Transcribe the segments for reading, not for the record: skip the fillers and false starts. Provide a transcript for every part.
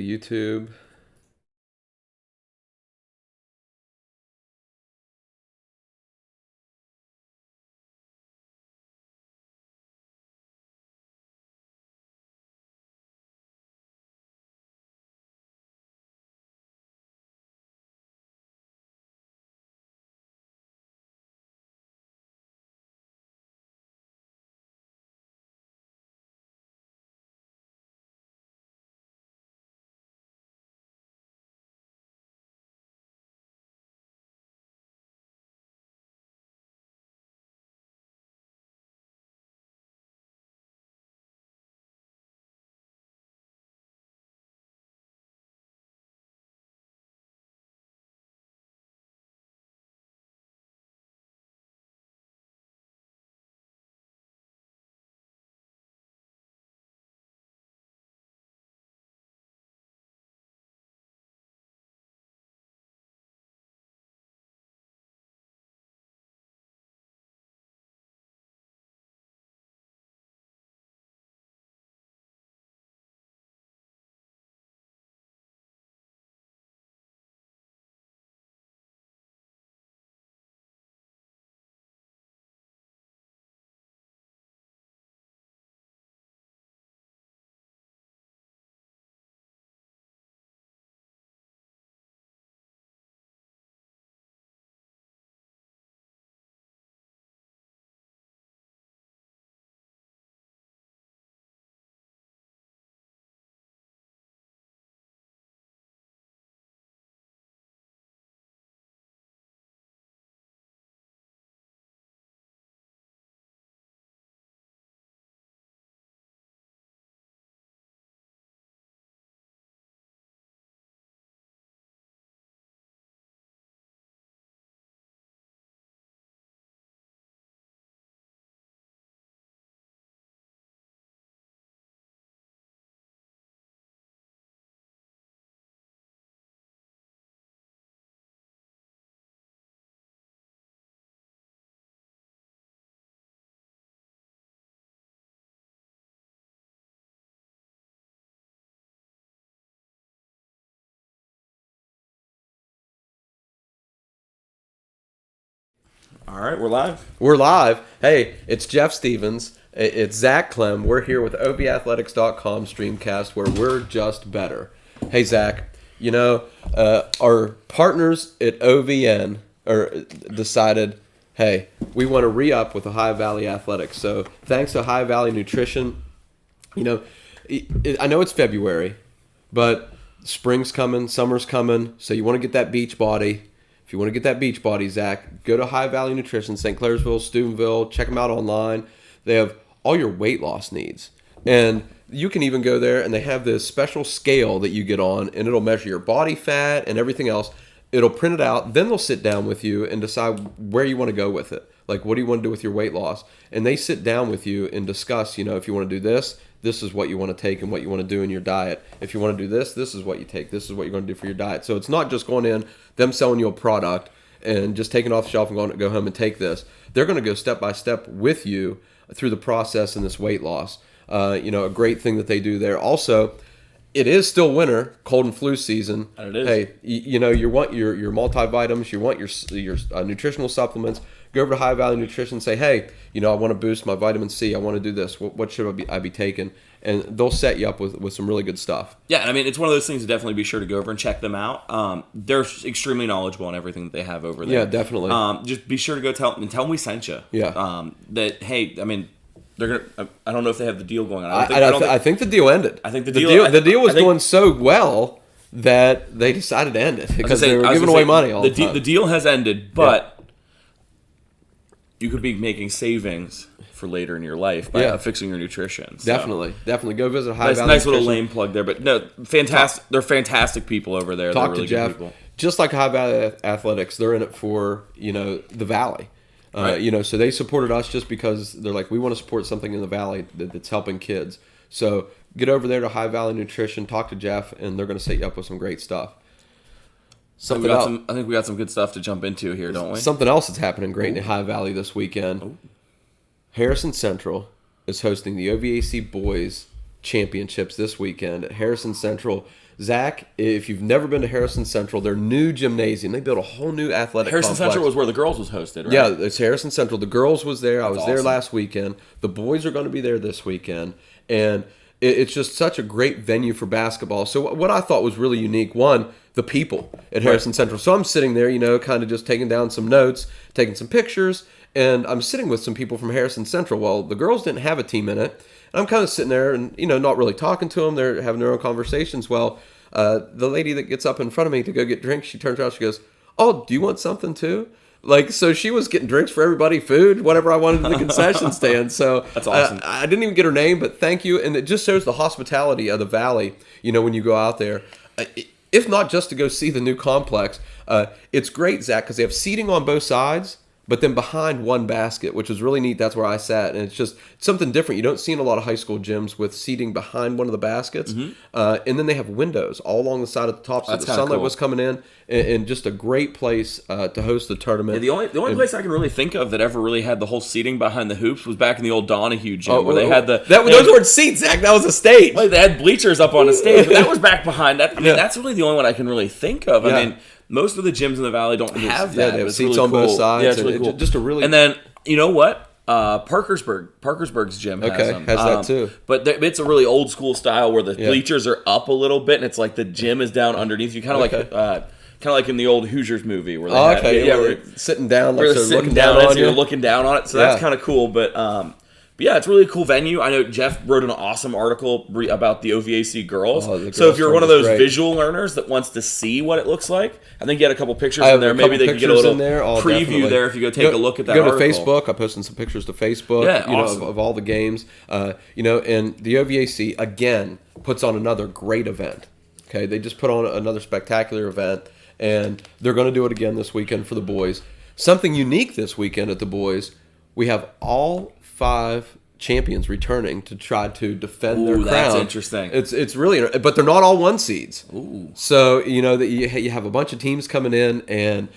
YouTube. All right, we're live. We're live. Hey, it's Jeff Stevens. It's Zach Clem. We're here with OVAthletics.com STREAMcast, where we're just better. Hey, Zach, our partners at OVN decided, hey, we want to re-up with the High Valley Athletics. So thanks to High Valley Nutrition, I know it's February, but spring's coming, summer's coming, so you want to get that beach body. If you want to get that beach body, Zach, go to High Valley Nutrition, St. Clairsville, Steubenville. Check them out online. They have all your weight loss needs. And you can even go there, and they have this special scale that you get on, and it'll measure your body fat and everything else. It'll print it out. Then they'll sit down with you and decide where you want to go with it. Like, what do you want to do with your weight loss? And they sit down with you and discuss, if you want to do this, this is what you want to take and what you want to do in your diet. If you want to do this, this is what you take. This is what you're going to do for your diet. So it's not just going in, them selling you a product and just taking it off the shelf and going to go home and take this. They're going to go step by step with you through the process in this weight loss. A great thing that they do there. Also, it is still winter, cold and flu season. And it is. Hey, you want your multivitamins, you want your nutritional supplements. Go over to High Valley Nutrition and say, hey, I want to boost my vitamin C. I want to do this. What should I be taking? And they'll set you up with some really good stuff. Yeah, I mean, it's one of those things to definitely be sure to go over and check them out. They're extremely knowledgeable on everything that they have over there. Yeah, definitely. Just be sure to go tell them we sent you. Yeah. That, hey, I mean, they're gonna. I don't know if they have the deal going on. I think the deal ended. I think the deal was going so well that they decided to end it because they were giving away money all the time. The deal has ended, but you could be making savings for later in your life by fixing your nutrition. So. Definitely go visit High Valley. Nice little lame plug there, but no, fantastic. They're fantastic people over there. Talk they're really to Jeff. Good people. Just like High Valley Athletics, they're in it for the Valley. Right. So they supported us just because they're like, we want to support something in the Valley that's helping kids. So get over there to High Valley Nutrition, talk to Jeff, and they're going to set you up with some great stuff. I think we got some good stuff to jump into here, don't we? Something else that's happening great in High Valley this weekend. Ooh. Harrison Central is hosting the OVAC Boys Championships this weekend at Harrison Central. Zach, if you've never been to Harrison Central, their new gymnasium, they built a whole new athletic Harrison complex. Central was where the girls was hosted, right? Yeah, it's Harrison Central. The girls was there. I was there awesome. last weekend. The boys are going to be there this weekend. And it's just such a great venue for basketball. So what I thought was really unique, one, the people at Harrison Central. So I'm sitting there, kind of just taking down some notes, taking some pictures, and I'm sitting with some people from Harrison Central. Well, the girls didn't have a team in it. And I'm kind of sitting there and, not really talking to them. They're having their own conversations. Well, the lady that gets up in front of me to go get drinks, she turns around, she goes, "Oh, do you want something too?" So she was getting drinks for everybody, food, whatever I wanted at the concession stand. So that's awesome. I didn't even get her name, but thank you. And it just shows the hospitality of the Valley, when you go out there. If not just to go see the new complex, it's great, Zach, because they have seating on both sides, but then behind one basket, which was really neat. That's where I sat. And it's just something different. You don't see in a lot of high school gyms with seating behind one of the baskets. Mm-hmm. And then they have windows all along the side of the top. So the sunlight was coming in. And just a great place to host the tournament. Yeah, the only place I can really think of that ever really had the whole seating behind the hoops was back in the old Donahue gym where they had those weren't seats, Zach. That was a stage. They had bleachers up on a stage. But that was back behind that. That's really the only one I can really think of. Yeah. I mean, most of the gyms in the Valley don't have that. Yeah, they have seats on both sides. Yeah, it's really cool. Just a really... And then, you know what? Parkersburg's gym has them. Has that too. But it's a really old school style where the bleachers are up a little bit, and it's like the gym is down underneath you, kind of like in the old Hoosiers movie where they where they're sitting down, like they're sitting looking down on you. You're looking down on it, so that's kind of cool. But yeah, it's a really cool venue. I know Jeff wrote an awesome article about the OVAC girls. So if you're one of those visual learners that wants to see what it looks like, I think you had a couple pictures in there. Maybe they could get a little preview there if you go take a look at that article. Go to Facebook. I posted some pictures to Facebook awesome. of all the games. And the OVAC, again, puts on another great event. Okay, they just put on another spectacular event, and they're going to do it again this weekend for the boys. Something unique this weekend at the boys, we have all 5 champions returning to try to defend their crown. That's interesting. It's really, but they're not all 1 seeds. Ooh. So that you have a bunch of teams coming in, and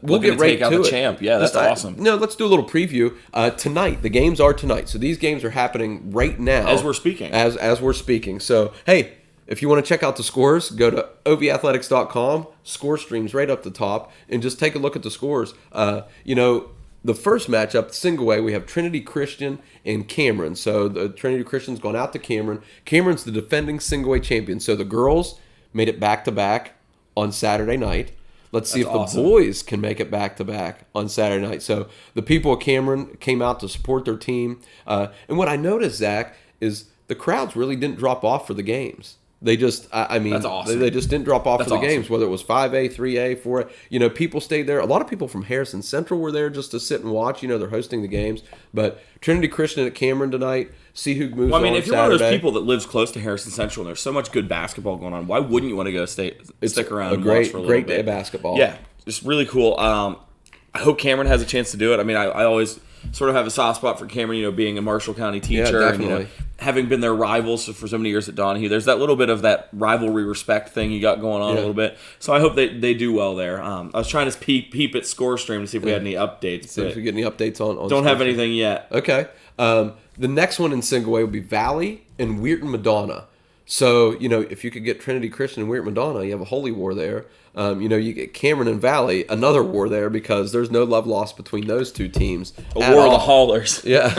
we'll get right to it. Champ. Yeah, that's awesome. Let's do a little preview tonight. The games are tonight, so these games are happening right now as we're speaking. As we're speaking. So hey, if you want to check out the scores, go to ovathletics.com. Score streams right up the top, and just take a look at the scores. The first matchup, the single way, we have Trinity Christian and Cameron. So the Trinity Christian's gone out to Cameron. Cameron's the defending single way champion. So the girls made it back-to-back on Saturday night. Let's see if the boys can make it back-to-back on Saturday night. So the people of Cameron came out to support their team. And what I noticed, Zach, is the crowds really didn't drop off for the games. They just, that's awesome. They just didn't drop off for the games, whether it was 5A, 3A, 4A. People stayed there. A lot of people from Harrison Central were there just to sit and watch. They're hosting the games. But Trinity Christian at Cameron tonight, see who moves on if you're Saturday. one of those people that lives close to Harrison Central and there's so much good basketball going on, why wouldn't you want to go stick around and watch for a little bit? Great day of basketball. Yeah, it's really cool. I hope Cameron has a chance to do it. I mean, I always sort of have a soft spot for Cameron, being a Marshall County teacher. Yeah, definitely. And, having been their rivals for so many years at Donahue, there's that little bit of that rivalry respect thing you got going on a little bit. So I hope they do well there. I was trying to peep at Score Stream to see if we had any updates. See if we get any updates on don't have anything yet. Okay. The next one in single way would be Valley and Weirton Madonna. So, if you could get Trinity Christian and Weirton Madonna, you have a holy war there. You get Cameron and Valley, another war there, because there's no love lost between those two teams. A war of the haulers. Yeah,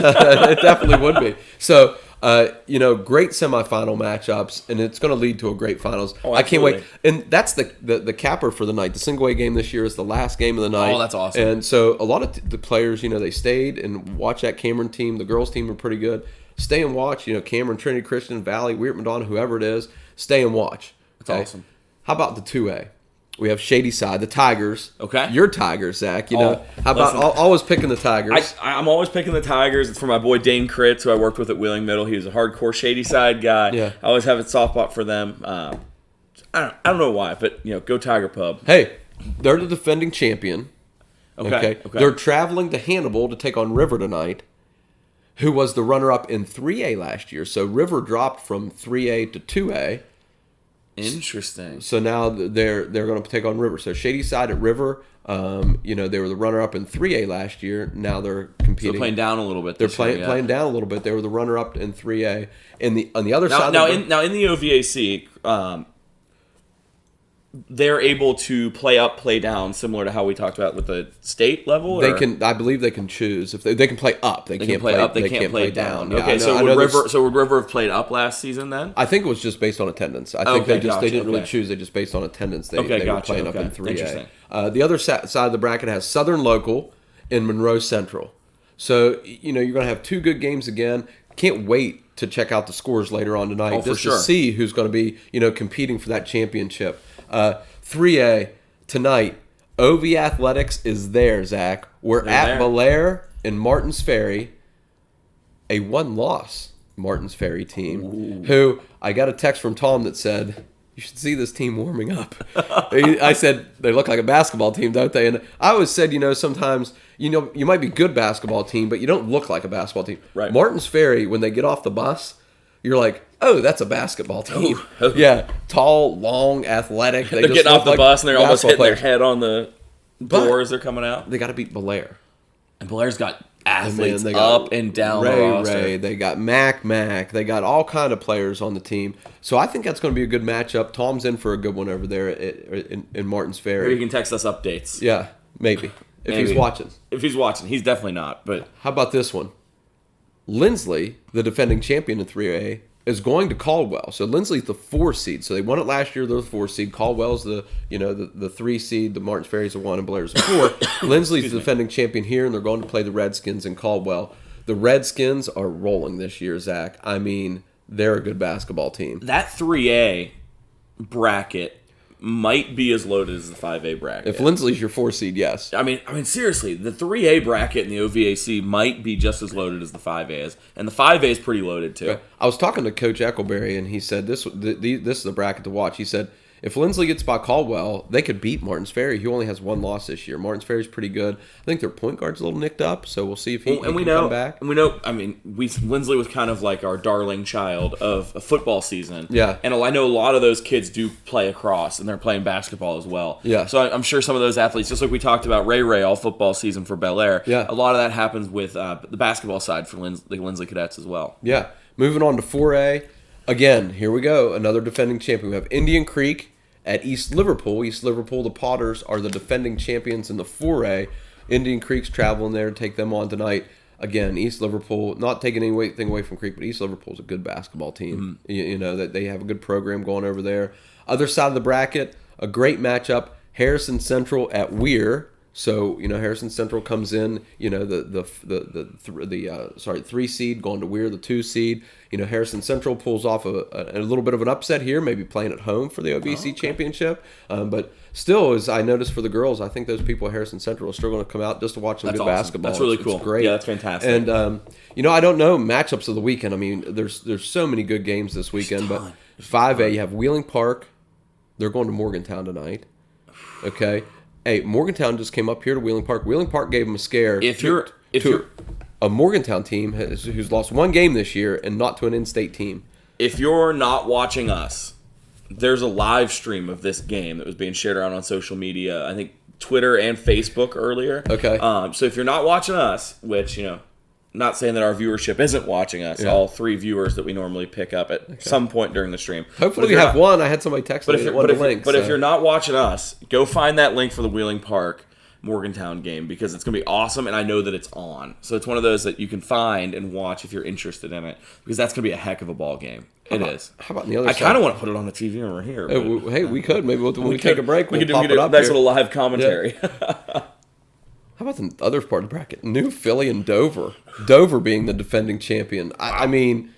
it definitely would be. So, great semifinal matchups, and it's going to lead to a great finals. Oh, I can't wait. And that's the capper for the night. The single way game this year is the last game of the night. Oh, that's awesome. And so a lot of the players, they stayed and watched that Cameron team. The girls team are pretty good. Stay and watch. Cameron, Trinity Christian, Valley, Weirton Madonna, whoever it is, stay and watch. That's awesome. How about the 2A? We have Shady Side, the Tigers. Okay. Your Tigers, Zach. How about always picking the Tigers? I'm always picking the Tigers. It's for my boy Dane Kritz, who I worked with at Wheeling Middle. He was a hardcore Shady Side guy. Yeah. I always have a soft spot for them. I don't know why, but go Tiger Pub. Hey, they're the defending champion. Okay. They're traveling to Hannibal to take on River tonight, who was the runner-up in 3A last year. So River dropped from 3A to 2A. Interesting. So now they're going to take on River. So Shady Side at River, they were the runner-up in 3A last year. Now they're competing. So they're playing down a little bit. They're playing down a little bit. They were the runner-up in 3A. And on the other side, now in the OVAC, they're able to play up, play down, similar to how we talked about with the state level? They can. I believe they can choose. If they can play up, they can't play up. They can't play down. Yeah, okay, so would River have played up last season then? I think it was just based on attendance. I think they didn't really choose. They just based on attendance. They were playing up in 3A. The other side of the bracket has Southern Local and Monroe Central. So you're going to have two good games again. Can't wait to check out the scores later on tonight to see who's going to be competing for that championship. 3A tonight, OV Athletics is there, Zach. We're at Belair in Martins Ferry, a one-loss Martins Ferry team, who I got a text from Tom that said, you should see this team warming up. I said, they look like a basketball team, don't they? And I always said, sometimes, you might be a good basketball team, but you don't look like a basketball team. Right. Martins Ferry, when they get off the bus, you're like, oh, that's a basketball team. Oh. Yeah, tall, long, athletic. They're getting off the bus and they're almost hitting their head on the door as they're coming out. They got to beat Belair. And Belair's got athletes up and down the roster. Ray, they got Mac. They got all kind of players on the team. So I think that's going to be a good matchup. Tom's in for a good one over there in Martins Ferry. Or you can text us updates. Yeah, maybe. If he's watching. If he's watching. He's definitely not. But how about this one? Lindsley, the defending champion in 3A, is going to Caldwell. So Lindsley's the 4 seed. So they won it last year. They're the 4 seed. Caldwell's the 3 seed. The Martins Ferry's the 1 and Blair's the 4. Lindsley's the defending champion here, and they're going to play the Redskins in Caldwell. The Redskins are rolling this year, Zach. I mean, they're a good basketball team. That 3A bracket might be as loaded as the 5A bracket. If Lindsley's your 4 seed, yes. I mean, seriously, the 3A bracket in the OVAC might be just as loaded as the 5A is, and the 5A is pretty loaded too. I was talking to Coach Eckleberry, and he said this is the bracket to watch. He said if Lindsley gets by Caldwell, they could beat Martins Ferry, who only has 1 loss this year. Martins Ferry's pretty good. I think their point guard's a little nicked up, so we'll see if he can come back. And we know, Lindsley was kind of like our darling child of a football season. Yeah. And I know a lot of those kids do play across, and they're playing basketball as well. Yeah. So I'm sure some of those athletes, just like we talked about Ray all football season for Bel Air, a lot of that happens with the basketball side for the Lindsley Cadets as well. Yeah. Moving on to 4A. Again, here we go. Another defending champion. We have Indian Creek at East Liverpool. East Liverpool, the Potters, are the defending champions in the 4A. Indian Creek's traveling there to take them on tonight. Again, East Liverpool, not taking anything away from Creek, but East Liverpool's a good basketball team. Mm-hmm. That they have a good program going over there. Other side of the bracket, a great matchup. Harrison Central at Weir. So Harrison Central comes in. The 3 seed going to Weir, the 2 seed. Harrison Central pulls off a little bit of an upset here, maybe playing at home for the OVC championship. But still, as I noticed for the girls, I think those people at Harrison Central are still going to come out just to watch some good basketball. That's really cool. It's great. Yeah, that's fantastic. And I don't know matchups of the weekend. I mean, there's so many good games this weekend. But 5A, you have Wheeling Park. They're going to Morgantown tonight. Okay. Hey, Morgantown just came up here to Wheeling Park. Wheeling Park gave them a scare. If you're a Morgantown team who's lost 1 game this year and not to an in-state team. If you're not watching us, there's a live stream of this game that was being shared around on social media. I think Twitter and Facebook earlier. Okay. So if you're not watching us, which not saying that our viewership isn't watching us, all 3 viewers that we normally pick up at some point during the stream. Hopefully we have one. I had somebody text me if you're not watching us, go find that link for the Wheeling Park Morgantown game because it's going to be awesome, and I know that it's on. So it's one of those that you can find and watch if you're interested in it because that's going to be a heck of a ball game. It is. How about the other side? I kind of want to put it on the TV over here. Hey, we could. Maybe when we take a break, we'll pop it up nice little live commentary. Yeah. How about the other part of the bracket? New Philly and Dover. Dover being the defending champion. I mean,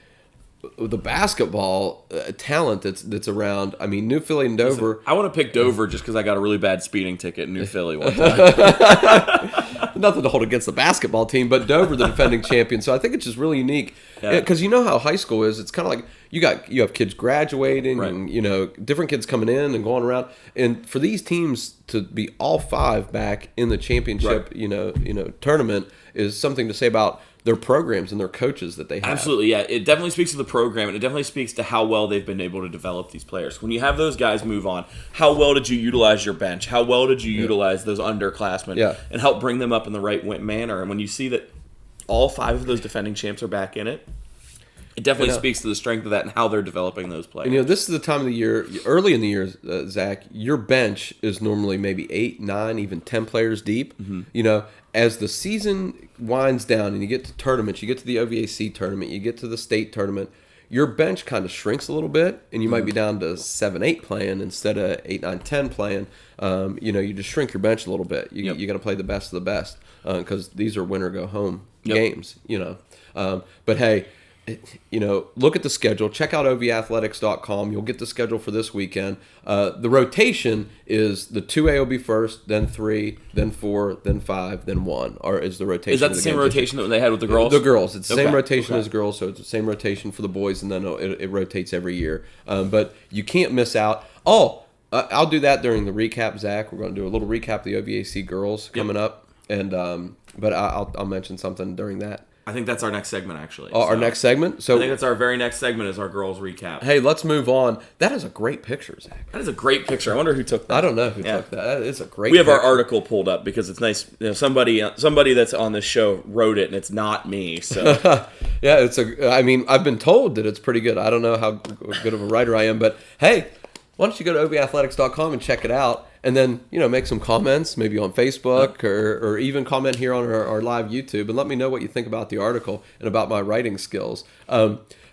the basketball talent that's around. I mean, New Philly and Dover. Listen, I want to pick Dover just because I got a really bad speeding ticket in New Philly one time. Nothing to hold against the basketball team, but Dover, the defending champion. So I think it's just really unique because you know how high school is. It's kind of like you have kids graduating, right, and different kids coming in and going around. And for these teams to be all 5 back in the championship, right, tournament is something to say about their programs and their coaches that they have. Absolutely, yeah. It definitely speaks to the program, and it definitely speaks to how well they've been able to develop these players. When you have those guys move on, how well did you utilize your bench? How well did you utilize those underclassmen and help bring them up in the right manner? And when you see that all 5 of those defending champs are back in it, It definitely speaks to the strength of that and how they're developing those players. And, this is the time of the year, early in the year, Zach, your bench is normally maybe 8, 9, even 10 players deep. Mm-hmm. As the season winds down and you get to tournaments, you get to the OVAC tournament, you get to the state tournament, your bench kind of shrinks a little bit, and you might be down to 7, 8 playing instead of 8, 9, 10 playing. You just shrink your bench a little bit. You got to play the best of the best because these are win or go home games. But hey, look at the schedule. Check out ovathletics.com. You'll get the schedule for this weekend. The rotation is the 2A will be first, then 3, then 4, then 5, then 1. Or is the rotation? Is that the same rotation that they had with the girls? The girls. It's the same rotation as girls, so it's the same rotation for the boys, and then it rotates every year. But you can't miss out. I'll do that during the recap, Zach. We're going to do a little recap of the OVAC girls coming up, and but I'll mention something during that. I think that's our next segment, actually. Our next segment? So I think that's our very next segment is our girls recap. Hey, let's move on. That is a great picture, Zach. That is a great picture. I wonder who took that. I don't know who took that. That is a great We have picture. our article pulled up because it's nice. Somebody that's on this show wrote it, and it's not me. So yeah, I've been told that it's pretty good. I don't know how good of a writer I am, but hey, why don't you go to ovathletics.com and check it out? And then, make some comments, maybe on Facebook or even comment here on our live YouTube and let me know what you think about the article and about my writing skills.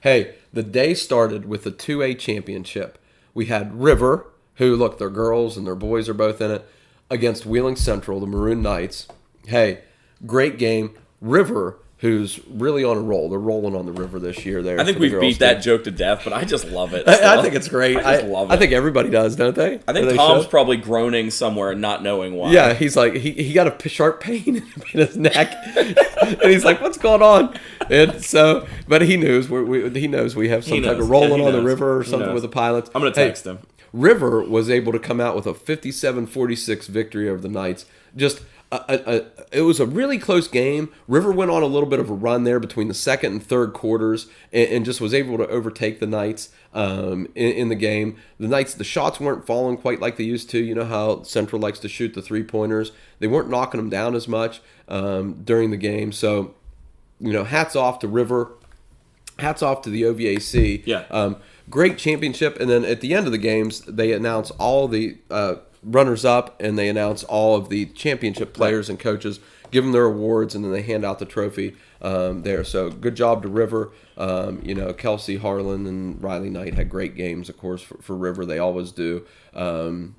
Hey, the day started with the 2A championship. We had River, who, look, their girls and their boys are both in it, against Wheeling Central, the Maroon Knights. Hey, great game. River, who's really on a roll. They're rolling on the river this year. I think we've beat that joke to death, but I just love it. I think it's great. I just love it. I think everybody does, don't they? I think Tom's probably groaning somewhere and not knowing why. Yeah, he's like, he got a sharp pain in his neck. And he's like, what's going on? And so, but he knows he knows we have some type of rolling on the river or something with the pilots. I'm going to text him. River was able to come out with a 57-46 victory over the Knights. Just it was a really close game. River went on a little bit of a run there between the second and third quarters and just was able to overtake the Knights in the game. The Knights, the shots weren't falling quite like they used to. You know how Central likes to shoot the three-pointers. They weren't knocking them down as much during the game. So, hats off to River. Hats off to the OVAC. Yeah. Great championship. And then at the end of the games, they announce all the runners-up, and they announce all of the championship players and coaches, give them their awards, and then they hand out the trophy there. So good job to River. Kelsey Harlan and Riley Knight had great games, of course, for River. They always do. Again,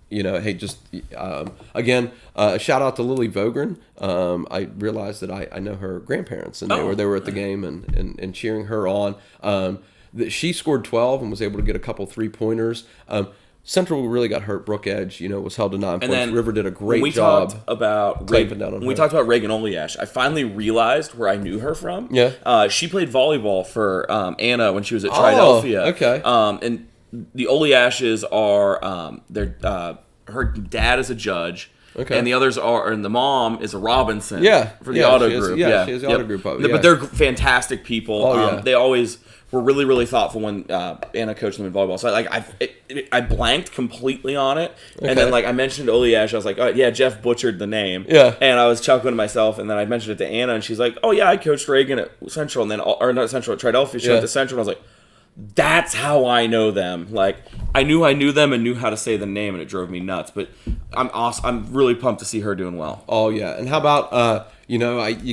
a shout-out to Lily Vogren. I realized that I know her grandparents, and they were at the game and cheering her on. She scored 12 and was able to get a couple three-pointers. Central really got hurt. Brook Edge, was held to 9 points. Then River did a great job. When we talked about Reagan Oliash, I finally realized where I knew her from. Yeah. She played volleyball for Anna when she was at Triadelphia. Okay. And the Oliashes are her dad is a judge. Okay. And the others and the mom is a Robinson. For the auto group. She has the auto group. But they're fantastic people. They always were really, really thoughtful when Anna coached them in volleyball. So I blanked completely on it. Okay. And then I mentioned Oliash. I was like, oh yeah, Jeff butchered the name. Yeah. And I was chuckling to myself. And then I mentioned it to Anna, and she's like, oh yeah, I coached Reagan at Central, and then not Central, at Triadelphia. She went to Central, and I was like, that's how I know them. I knew them and knew how to say the name, and it drove me nuts. But I'm awesome. I'm really pumped to see her doing well. Oh yeah, and how about you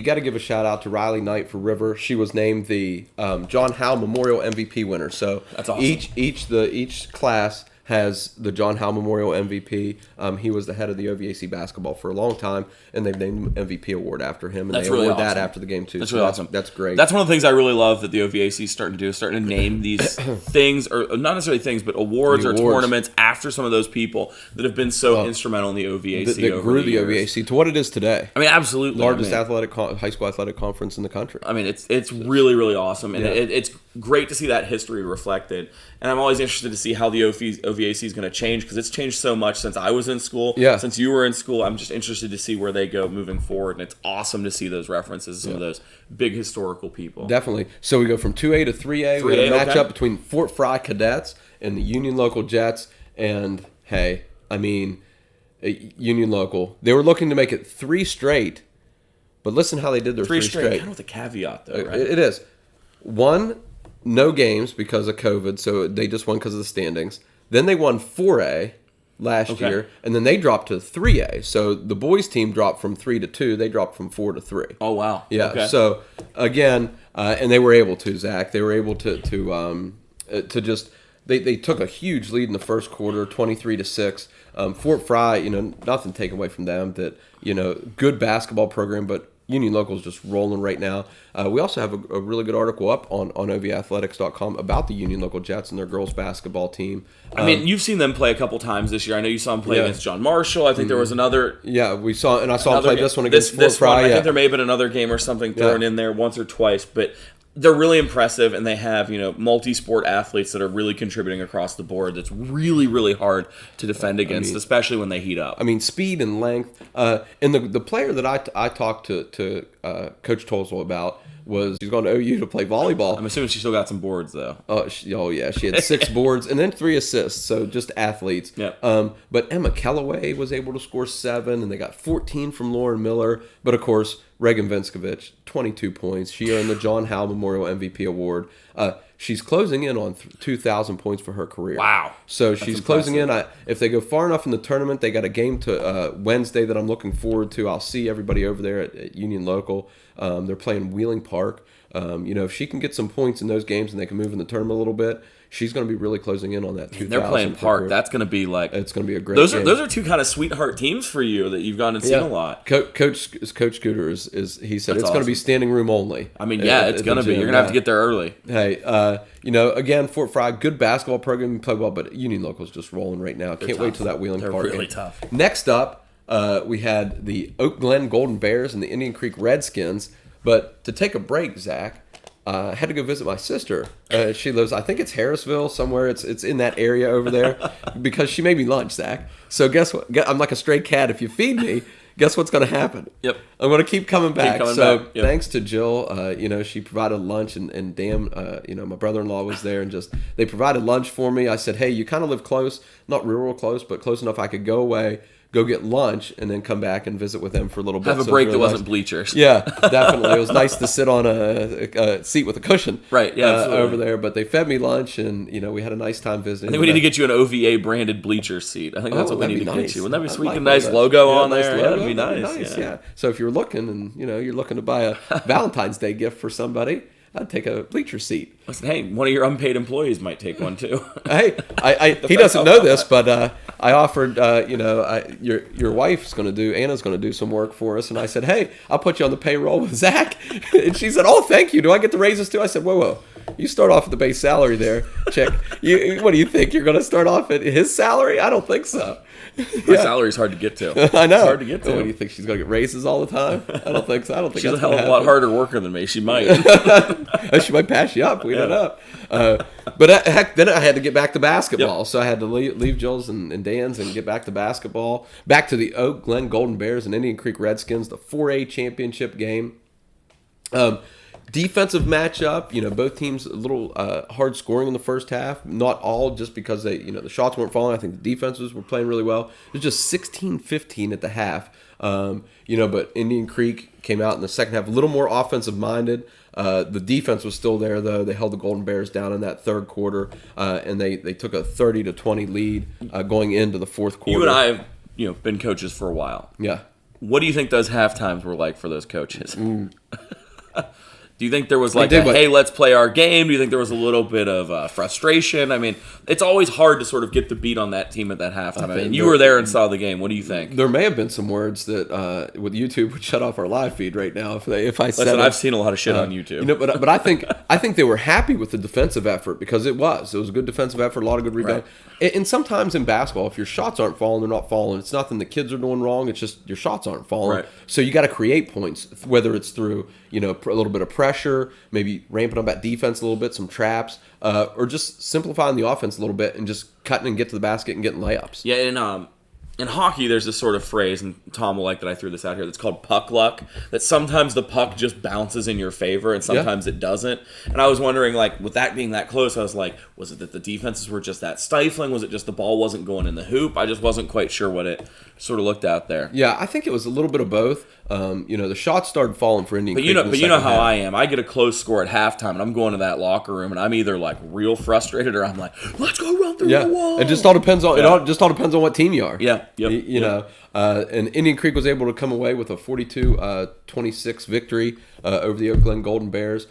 got to give a shout out to Riley Knight for River. She was named the John Howe Memorial MVP winner. So that's awesome. Each class has the John Howe Memorial MVP. He was the head of the OVAC basketball for a long time, and they've named an MVP award after him, and that's they really award awesome. that after the game too. That's really awesome. That's great. That's one of the things I really love that the OVAC is starting to do, is starting to name these things, or not necessarily things, but awards or tournaments after some of those people that have been so instrumental in the OVAC that grew the OVAC to what it is today. I mean, absolutely. Largest high school athletic conference in the country. I mean, it's really, really awesome, and it's great to see that history reflected. And I'm always interested to see how the OVAC is going to change, because it's changed so much since I was in school. Yeah. Since you were in school, I'm just interested to see where they go moving forward. And it's awesome to see those references to some of those big historical people. Definitely. So we go from 2A to 3A. We have a matchup between Fort Fry Cadets and the Union Local Jets. And, hey, I mean, Union Local. They were looking to make it 3 straight, but listen how they did their 3 straight. Kind of with a caveat, though, right? It is. One no games because of COVID, so they just won because of the standings. Then they won 4A last year, and then they dropped to 3A. So the boys team dropped from 3 to 2. They dropped from 4 to 3. Oh, wow. Yeah. Okay. So again, and they were able to, Zach. They were able to just they took a huge lead in the first quarter, 23-6. Fort Fry, nothing taken away from them. That good basketball program, but Union Local is just rolling right now. We also have a really good article up on OVathletics.com about the Union Local Jets and their girls basketball team. I mean, you've seen them play a couple times this year. I know you saw them play against John Marshall. I think there was another. Yeah, I saw them play this one against Fort Fry. I think there may have been another game or something thrown in there once or twice, but they're really impressive, and they have multi-sport athletes that are really contributing across the board. That's really, really hard to defend against, especially when they heat up. I mean, speed and length. And the player that I talked to Coach Tolsel about she's going to OU to play volleyball. I'm assuming she still got some boards though. Yeah, she had 6 boards and then 3 assists, so just athletes. Yeah. But Emma Kellaway was able to score 7, and they got 14 from Lauren Miller. But of course, Reagan Vinskovich, 22 points. She earned the John Howe Memorial MVP Award. She's closing in on 2,000 points for her career. Wow. So she's closing in. If they go far enough in the tournament, they got a game to Wednesday that I'm looking forward to. I'll see everybody over there at Union Local. They're playing Wheeling Park. If she can get some points in those games and they can move in the tournament a little bit, she's going to be really closing in on that 2,000. They're playing Park. That's going to be it's going to be a great game. Those are 2 kind of sweetheart teams for you that you've gone and seen a lot. Coach Scooter he said it's going to be standing room only. I mean, it's going to be. You're going to have to get there early. Hey, again, Fort Fry, good basketball program, play well, but Union Local's just rolling right now. Can't wait till that Wheeling Park. They're really tough. Next up, we had the Oak Glen Golden Bears and the Indian Creek Redskins. But to take a break, Zach, I had to go visit my sister. She lives, I think it's Harrisville, somewhere. It's in that area over there because she made me lunch, Zach. So guess what? I'm like a stray cat. If you feed me, guess what's going to happen? Yep. I'm going to keep coming back. Thanks to Jill, she provided lunch, and damn, my brother-in-law was there, and just they provided lunch for me. I said, hey, you kind of live close, not real close, but close enough I could go away, go get lunch, and then come back and visit with them for a little bit. Have a break that wasn't bleachers. Yeah, definitely. It was nice to sit on a seat with a cushion. Right, yeah, over there. But they fed me lunch, and we had a nice time visiting. I think we need to get you an OVA branded bleacher seat. I think that's what we need to get you. Wouldn't that be sweet? A nice logo on there. Yeah, that'd be nice. Yeah. So if you're looking and you're looking to buy a Valentine's Day gift for somebody, I'd take a bleacher seat. Listen, hey, one of your unpaid employees might take one too. Hey, he doesn't know this, but I offered, your wife's going to do, Anna's going to do some work for us, and I said, hey, I'll put you on the payroll with Zach, and she said, oh, thank you. Do I get the raises too? I said, whoa. You start off at the base salary there, Chick. What do you think? You're going to start off at his salary? I don't think so. My salary's hard to get to. I know. It's hard to get to. What do you think? She's going to get raises all the time? I don't think so. I don't think she's a hell of a lot harder worker than me. She might. She might pass you up. We don't know. But heck, then I had to get back to basketball. Yep. So I had to leave Jill's and Dan's and get back to basketball. Back to the Oak Glen Golden Bears and Indian Creek Redskins, the 4A championship game. Defensive matchup, both teams a little hard scoring in the first half. Not all just because the shots weren't falling. I think the defenses were playing really well. It was just 16-15 at the half. But Indian Creek came out in the second half a little more offensive minded. The defense was still there though. They held the Golden Bears down in that third quarter, and they took a 30-20 lead going into the fourth quarter. You and I have been coaches for a while. Yeah. What do you think those half times were like for those coaches? Do you think there was hey, let's play our game? Do you think there was a little bit of frustration? I mean, it's always hard to sort of get the beat on that team at that halftime. I mean, you were there and saw the game. What do you think? There may have been some words that with YouTube would shut off our live feed right now if I said it. I've seen a lot of shit on YouTube. But I think they were happy with the defensive effort because it was a good defensive effort, a lot of good rebound. Right. And sometimes in basketball, if your shots aren't falling, they're not falling. It's nothing the kids are doing wrong. It's just your shots aren't falling. Right. So you got to create points, whether it's through a little bit of pressure, maybe ramping up that defense a little bit, some traps, or just simplifying the offense a little bit and just cutting and get to the basket and getting layups. Yeah, and in hockey, there's this sort of phrase, and Tom will like that I threw this out here, that's called puck luck, that sometimes the puck just bounces in your favor and sometimes it doesn't. And I was wondering, like, with that being that close, I was like, was it that the defenses were just that stifling? Was it just the ball wasn't going in the hoop? I just wasn't quite sure what it sort of looked out there. Yeah, I think it was a little bit of both. The shots started falling for Indian Creek. But you know how I am. I get a close score at halftime, and I'm going to that locker room, and I'm either like real frustrated, or I'm like, let's go run through the wall. It just all depends on it just all depends on what team you are. Yeah, you know. And Indian Creek was able to come away with a 42-26 victory over the Oak Glen Golden Bears.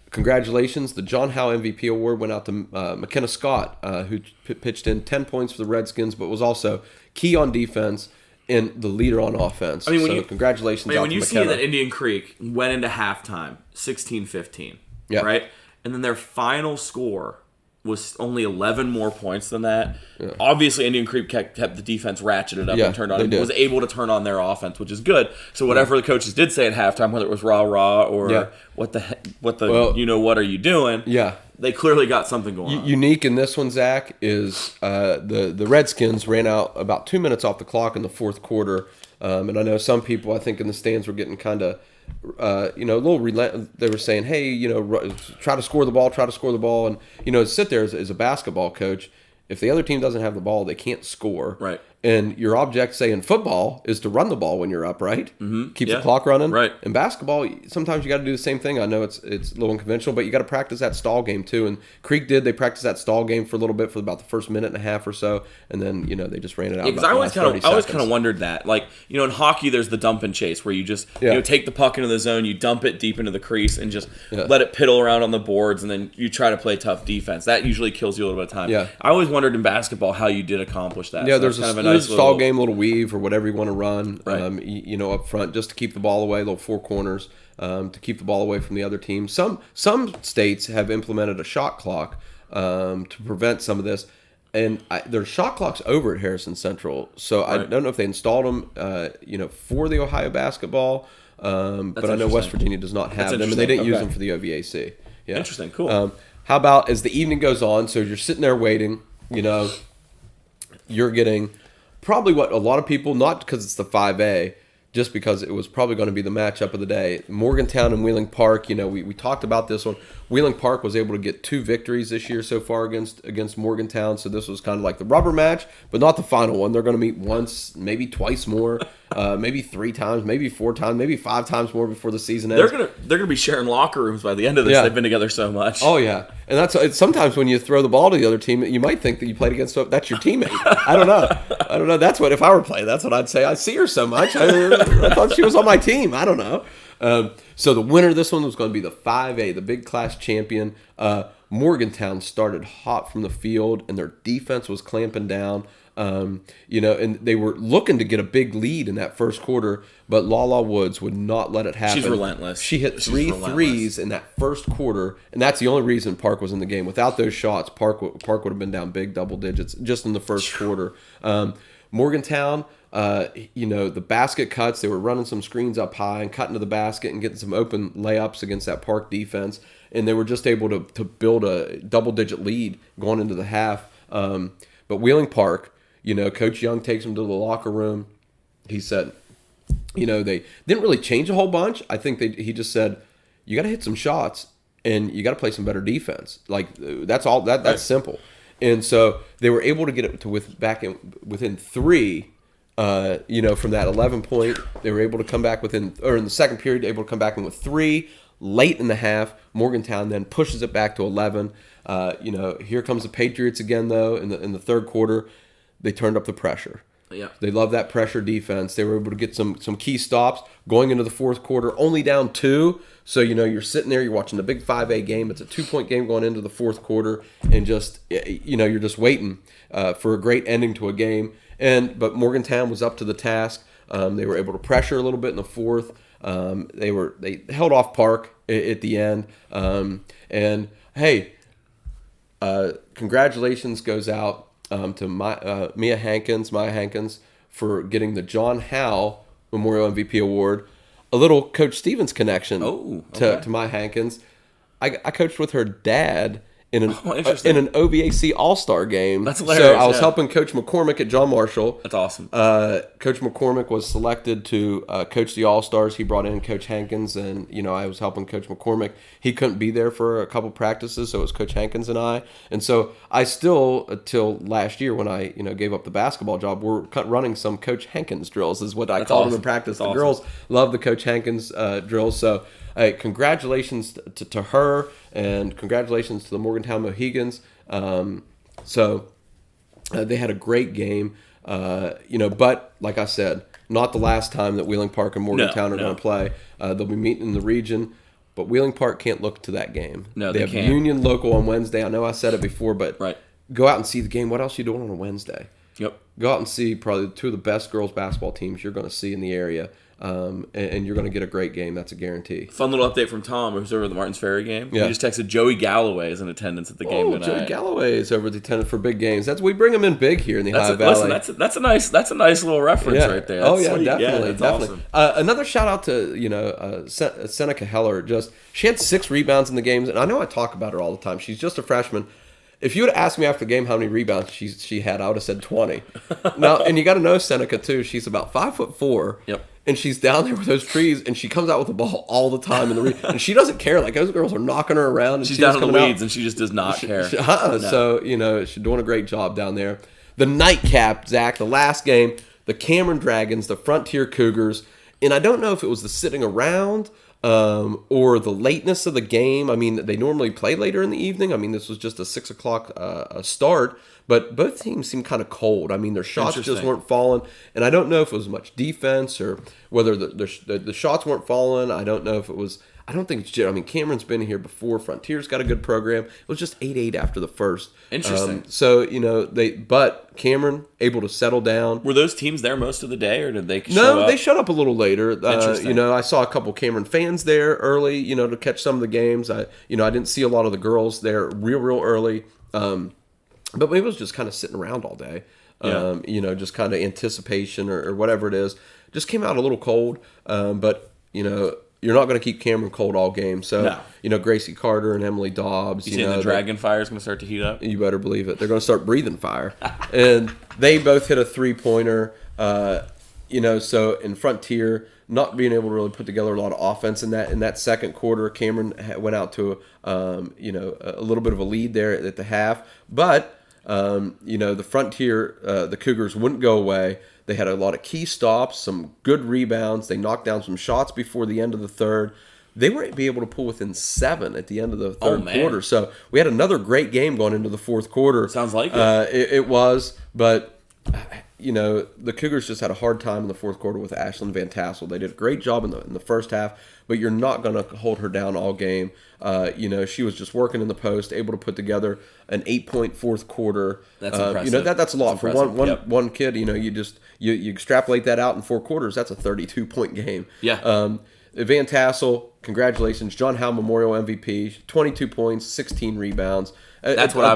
Congratulations. The John Howe MVP award went out to McKenna Scott, who pitched in 10 points for the Redskins, but was also key on defense and the leader on offense. Congratulations out when to you McKenna. see that Indian Creek went into halftime 16-15, right? And then their final score was only 11 more points than that. Yeah. Obviously, Indian Creek kept the defense ratcheted up and turned on. Was able to turn on their offense, which is good. So whatever the coaches did say at halftime, whether it was rah rah or what are you doing? Yeah, they clearly got something going on. Unique in this one, Zach, is the Redskins ran out about 2 minutes off the clock in the fourth quarter, and I know some people I think in the stands were getting kind of. A little they were saying, hey, try to score the ball. And, sit there as a basketball coach. If the other team doesn't have the ball, they can't score. Right. And your object, say, in football, is to run the ball when you're up, right? Mm-hmm. Keep the clock running. Right. In basketball, sometimes you got to do the same thing. I know it's a little unconventional, but you got to practice that stall game, too. And Creek did. They practiced that stall game for a little bit, for about the first minute and a half or so. And then, they just ran it out. Because I always kind of wondered that. Like, in hockey, there's the dump and chase, where you just take the puck into the zone, you dump it deep into the crease, and just let it piddle around on the boards, and then you try to play tough defense. That usually kills you a little bit of time. Yeah. I always wondered in basketball how you did accomplish that. Yeah, so there's a nice stall game, little weave or whatever you want to run, right. Up front, just to keep the ball away, little four corners, to keep the ball away from the other team. Some states have implemented a shot clock to prevent some of this, and there's shot clocks over at Harrison Central, so right. I don't know if they installed them, for the Ohio basketball, but I know West Virginia does not have them, and they didn't use them for the OVAC. Yeah. Interesting, cool. How about as the evening goes on, so you're sitting there waiting, you're getting probably what a lot of people, not because it's the 5A, just because it was probably going to be the matchup of the day. Morgantown and Wheeling Park, we talked about this one. Wheeling Park was able to get 2 victories this year so far against Morgantown, so this was kind of like the rubber match, but not the final one. They're going to meet once, maybe twice more, maybe 3 times, maybe 4 times, maybe 5 times more before the season ends. They're gonna be sharing locker rooms by the end of this. Yeah. They've been together so much. Oh yeah, and it's sometimes when you throw the ball to the other team, you might think that you played against that's your teammate. I don't know. That's what, if I were playing, that's what I'd say. I see her so much. I thought she was on my team. I don't know. So the winner of this one was going to be the 5A, the big class champion. Morgantown started hot from the field, and their defense was clamping down. And they were looking to get a big lead in that first quarter, but Lala Woods would not let it happen. She's relentless. She hit 3 threes in that first quarter, and that's the only reason Park was in the game. Without those shots, Park would have been down big double digits just in the first quarter. Morgantown, the basket cuts, they were running some screens up high and cutting to the basket and getting some open layups against that Park defense, and they were just able to build a double-digit lead going into the half. But Wheeling Park, Coach Young takes them to the locker room. He said, they didn't really change a whole bunch. I think he just said, you got to hit some shots and you got to play some better defense. Like, that's all. That's right. Simple. And so they were able to get it to within 3. From that 11 point, they were able to come back in the second period, able to come back in with 3. Late in the half, Morgantown then pushes it back to 11. Here comes the Patriots again, though, in the third quarter. They turned up the pressure. Yeah. They love that pressure defense. They were able to get some key stops going into the fourth quarter, only down 2. So, you're sitting there, you're watching the big 5A game. It's a 2-point game going into the fourth quarter, and just, you're just waiting for a great ending to a game. But Morgantown was up to the task. They were able to pressure a little bit in the fourth. They held off Park at the end. And hey, congratulations goes out to Maya Hankins for getting the John Howe Memorial MVP Award. A little Coach Stevens connection to Maya Hankins. I coached with her dad in an OVAC All-Star game. That's hilarious. So I was helping Coach McCormick at John Marshall. That's awesome. Coach McCormick was selected to coach the All-Stars. He brought in Coach Hankins, and I was helping Coach McCormick. He couldn't be there for a couple practices, so it was Coach Hankins and I. And so I still, until last year when I gave up the basketball job, we're running some Coach Hankins drills, is what I called them in practice. The girls love the Coach Hankins drills. So congratulations to her, and congratulations to the Morgantown Mohegans. They had a great game, but like I said, not the last time that Wheeling Park and Morgantown are going to play. They'll be meeting in the region, but Wheeling Park can't look to that game. No, they have can't. Union Local on Wednesday. I know I said it before, but right. Go out and see the game. What else are you doing on a Wednesday? Yep. Go out and see probably two of the best girls basketball teams you're going to see in the area. And you're going to get a great game. That's a guarantee. Fun little update from Tom, who's over at the Martins Ferry game. Yeah. He just texted Joey Galloway is in attendance at the game tonight. Joey Galloway is over at the attendance for big games. We bring him in big here in the Ohio Valley. Listen, that's a nice little reference right there. That's definitely, definitely. Awesome. Another shout out to Seneca Heller. She had 6 rebounds in the games, and I know I talk about her all the time. She's just a freshman. If you would have asked me after the game how many rebounds she had, I would have said 20. Now, and you got to know Seneca too. She's about 5'4". Yep. And she's down there with those trees, and she comes out with the ball all the time and she doesn't care. Like, those girls are knocking her around. And she's down in the weeds, and she just does not care. No. So she's doing a great job down there. The nightcap, Zach, the last game, the Cameron Dragons, the Frontier Cougars, and I don't know if it was the sitting around or the lateness of the game. I mean, they normally play later in the evening. I mean, this was just a 6 o'clock start, but both teams seemed kind of cold. I mean, their shots just weren't falling, and I don't know if it was much defense or whether the shots weren't falling. I don't know if it was. I don't think it's. I mean, Cameron's been here before. Frontier's got a good program. It was just 8-8 after the first. Interesting. But Cameron able to settle down. Were those teams there most of the day, or did they show up? They showed up a little later. Interesting. I saw a couple Cameron fans there early, to catch some of the games. I didn't see a lot of the girls there real early. But maybe it was just kind of sitting around all day. Yeah. Just kind of anticipation or whatever it is. Just came out a little cold, but you're not going to keep Cameron cold all game. So, Gracie Carter and Emily Dobbs. You saying the Dragon Fire is going to start to heat up? You better believe it. They're going to start breathing fire. And they both hit a three-pointer. So in Frontier, not being able to really put together a lot of offense in that second quarter. Cameron went out to a little bit of a lead there at the half. But, the Frontier, the Cougars wouldn't go away. They had a lot of key stops, some good rebounds. They knocked down some shots before the end of the third. They were able to pull within 7 at the end of the third quarter. So we had another great game going into the fourth quarter. Sounds like it. It was, but the Cougars just had a hard time in the fourth quarter with Ashlyn Van Tassel. They did a great job in the first half, but you're not going to hold her down all game. She was just working in the post, able to put together an 8-point fourth quarter. That's impressive. That's a lot for one kid. You extrapolate that out in 4 quarters. That's a 32-point game. Yeah. Van Tassel, congratulations, John Howe Memorial MVP, 22 points, 16 rebounds. That's what I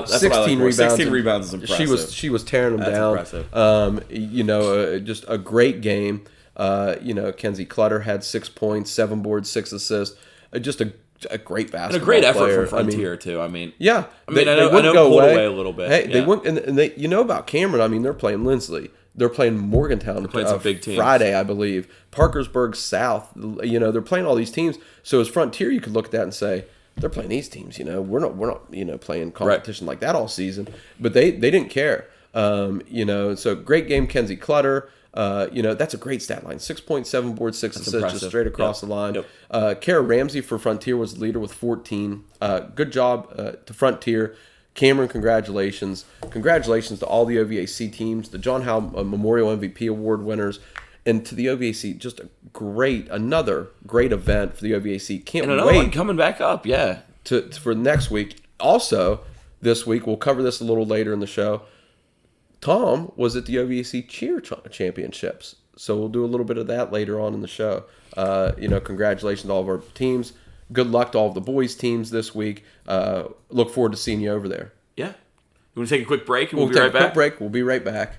16 rebounds. 16 rebounds is impressive. She was tearing them down. Impressive. Just a great game. Kenzie Clutter had 6 points, 7 boards, 6 assists. Just a great basketball and a great effort player. from Frontier too. I mean, yeah. I know pulled away a little bit. Hey, they went and they about Cameron. I mean, they're playing Lindsley. They're playing Morgantown. They're playing some big teams. Friday, I believe. Parkersburg South. They're playing all these teams. So as Frontier, you could look at that and say, they're playing these teams. We're not playing competition like that all season. But they didn't care. So great game, Kenzie Clutter. That's a great stat line. 6.7 boards, 6 assists, just straight across the line. Yep. Kara Ramsey for Frontier was the leader with 14. Good job to Frontier. Cameron, congratulations. Congratulations to all the OVAC teams, the John Howe Memorial MVP Award winners, and to the OVAC, just another great event for the OVAC. Can't and wait. One coming back up, yeah. For next week. Also, this week, we'll cover this a little later in the show. Tom was at the OVAC Cheer Championships, so we'll do a little bit of that later on in the show. Congratulations to all of our teams. Good luck to all of the boys' teams this week. Look forward to seeing you over there. Yeah. You want to take a quick break and we'll be right back? Quick break. We'll be right back.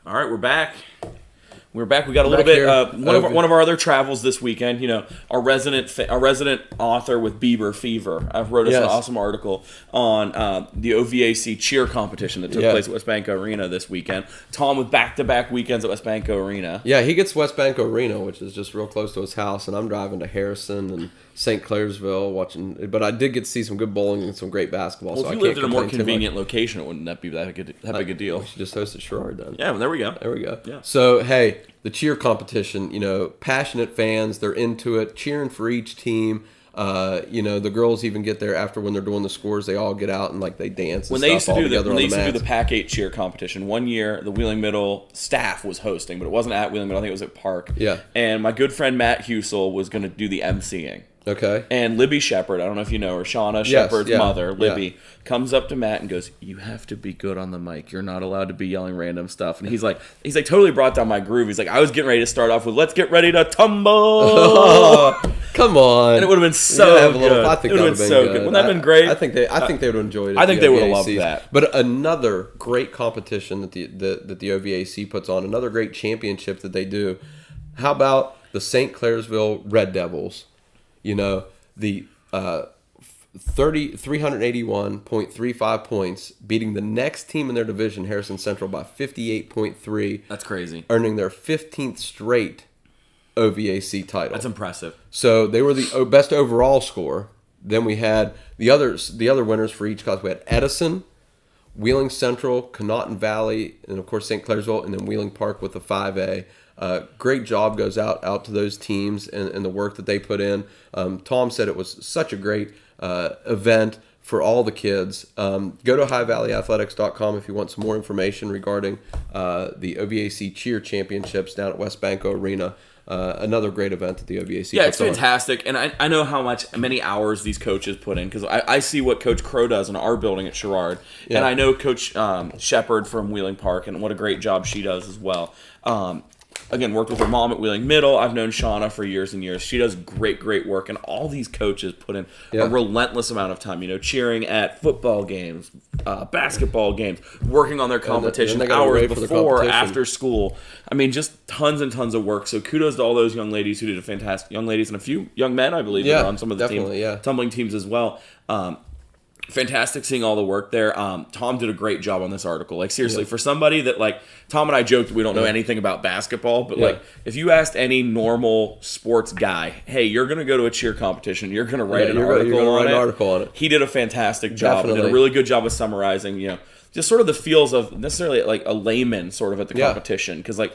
All right, we're back. We're back. We got a little bit. One of our other travels this weekend. You know, our resident author with Bieber Fever. I've wrote us an awesome article on the OVAC cheer competition that took place at Westbanco Arena this weekend. Tom with back-to-back weekends at Westbanco Arena. Yeah, he gets Westbanco Arena, which is just real close to his house, and I'm driving to Harrison and St. Clairsville watching. But I did get to see some good bowling and some great basketball. Well, if you lived in a more convenient location, it wouldn't be that big a deal. We should just host at Sherrard then. Yeah, well, there we go. There we go. Yeah. So, hey, the cheer competition, you know, passionate fans, they're into it, cheering for each team. You know, the girls even get there after when they're doing the scores. They all get out and like they dance. And when they used to do the Pac 8 cheer competition, one year the Wheeling Middle staff was hosting, but it wasn't at Wheeling Middle. I think it was at Park. Yeah. And my good friend Matt Husel was going to do the emceeing. Okay. And Libby Shepard, I don't know if you know her, Shauna Shepard's mother, Libby, comes up to Matt and goes, "You have to be good on the mic. You're not allowed to be yelling random stuff." And he's like totally brought down my groove. He's like, I was getting ready to start off with, "Let's get ready to tumble." Oh, come on. And it would have been so good. I think it would have been so good. Wouldn't that have been great? I think they would have enjoyed it. I think they would have loved that. But another great competition that the OVAC puts on, another great championship that they do. How about the St. Clairsville Red Devils? You know, the 381.35 points, beating the next team in their division, Harrison Central, by 58.3. That's crazy. Earning their 15th straight OVAC title. That's impressive. So they were the best overall score. Then we had the other winners for each class. We had Edison, Wheeling Central, Connaughton Valley, and of course St. Clairsville, and then Wheeling Park with the 5A. Great job goes out to those teams and the work that they put in. Tom said it was such a great event for all the kids. Go to highvalleyathletics.com if you want some more information regarding the OVAC Cheer Championships down at Westbanco Arena. Another great event at the OVAC. Yeah, it's fantastic. And I know many hours these coaches put in, because I see what Coach Crow does in our building at Sherrard. Yeah. And I know Coach Shepard from Wheeling Park, and what a great job she does as well. Again, worked with her mom at Wheeling Middle. I've known Shauna for years and years. She does great work, and all these coaches put in a relentless amount of time. You know, cheering at football games, basketball games, working on their competition hours before, after school. I mean, just tons and tons of work. So kudos to all those young ladies who did a fantastic, young ladies and a few young men, I believe, that are on some of the teams, tumbling teams as well. Fantastic seeing all the work there. Tom did a great job on this article. Like, seriously, for somebody that, like, Tom and I joked we don't know anything about basketball, but like, if you asked any normal sports guy, hey, you're going to go to a cheer competition, you're going to write an article on it. He did a fantastic job. And did a really good job of summarizing, you know, just sort of the feels of necessarily like a layman sort of at the competition. Because, like,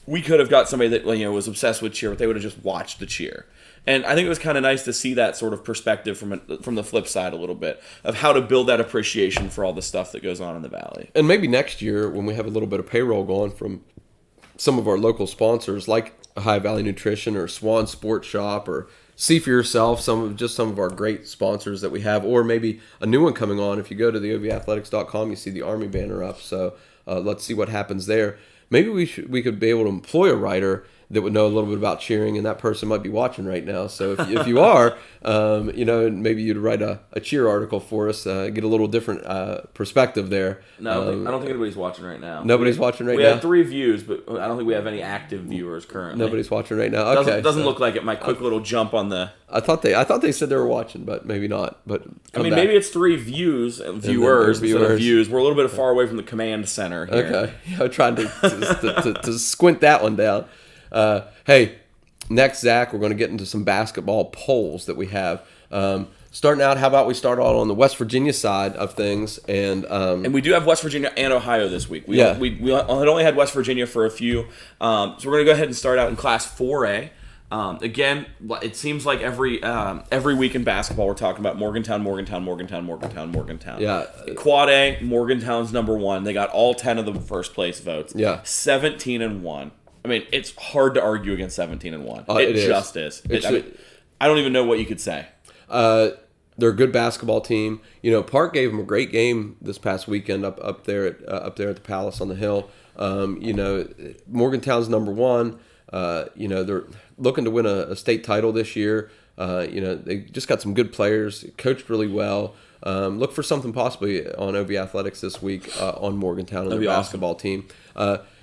we could have got somebody that, you know, was obsessed with cheer, but they would have just watched the cheer. And I think it was kind of nice to see that sort of perspective from the flip side a little bit of how to build that appreciation for all the stuff that goes on in the Valley. And maybe next year, when we have a little bit of payroll going from some of our local sponsors like High Valley Nutrition or Swan Sports Shop, or see for yourself some of our great sponsors that we have, or maybe a new one coming on. If you go to the OVAthletics.com, you see the Army banner up. So let's see what happens there. Maybe we could be able to employ a writer that would know a little bit about cheering, and that person might be watching right now. So if you are, you know, maybe you'd write a cheer article for us, get a little different perspective there. No, I don't think anybody's watching right now. Nobody's watching right now? We have 3 views, but I don't think we have any active viewers currently. Nobody's watching right now. Okay. Doesn't look like it. My quick little jump on the... I thought they said they were watching, but maybe not. But I mean, maybe it's 3 viewers instead of views. We're a little bit far away from the command center here. Okay. Yeah, I'm trying to squint that one down. Hey, next, Zach, we're going to get into some basketball polls that we have. Starting out, how about we start out on the West Virginia side of things? And we do have West Virginia and Ohio this week. We had only had West Virginia for a few. So we're going to go ahead and start out in Class 4A. Again, it seems like every week in basketball we're talking about Morgantown. Yeah. Quad A, Morgantown's number 1. They got all 10 of the first place votes. Yeah. 17-1. I mean, it's hard to argue against 17-1. It just is. I don't even know what you could say. They're a good basketball team. You know, Park gave them a great game this past weekend up there at the Palace on the Hill. You know, Morgantown's number 1. You know, they're looking to win a state title this year. You know, they just got some good players, coached really well. Look for something possibly on OV Athletics this week on Morgantown and their basketball team.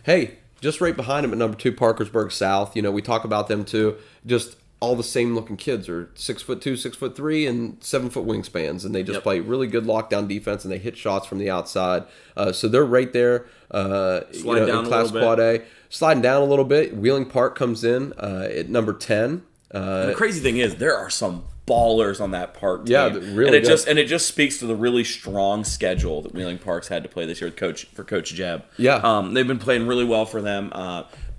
hey, just right behind them at number 2, Parkersburg South. We talk about them too. Just all the same looking kids are 6'2", 6'3", and 7-foot wingspans, and they just play really good lockdown defense, and they hit shots from the outside. So they're right there. In Class Quad A, sliding down a little bit. Wheeling Park comes in at number 10. And the crazy thing is, there are some ballers on that Park team. Yeah, really. And it just speaks to the really strong schedule that Wheeling Park's had to play this year with Coach Jeb. Yeah, they've been playing really well for them.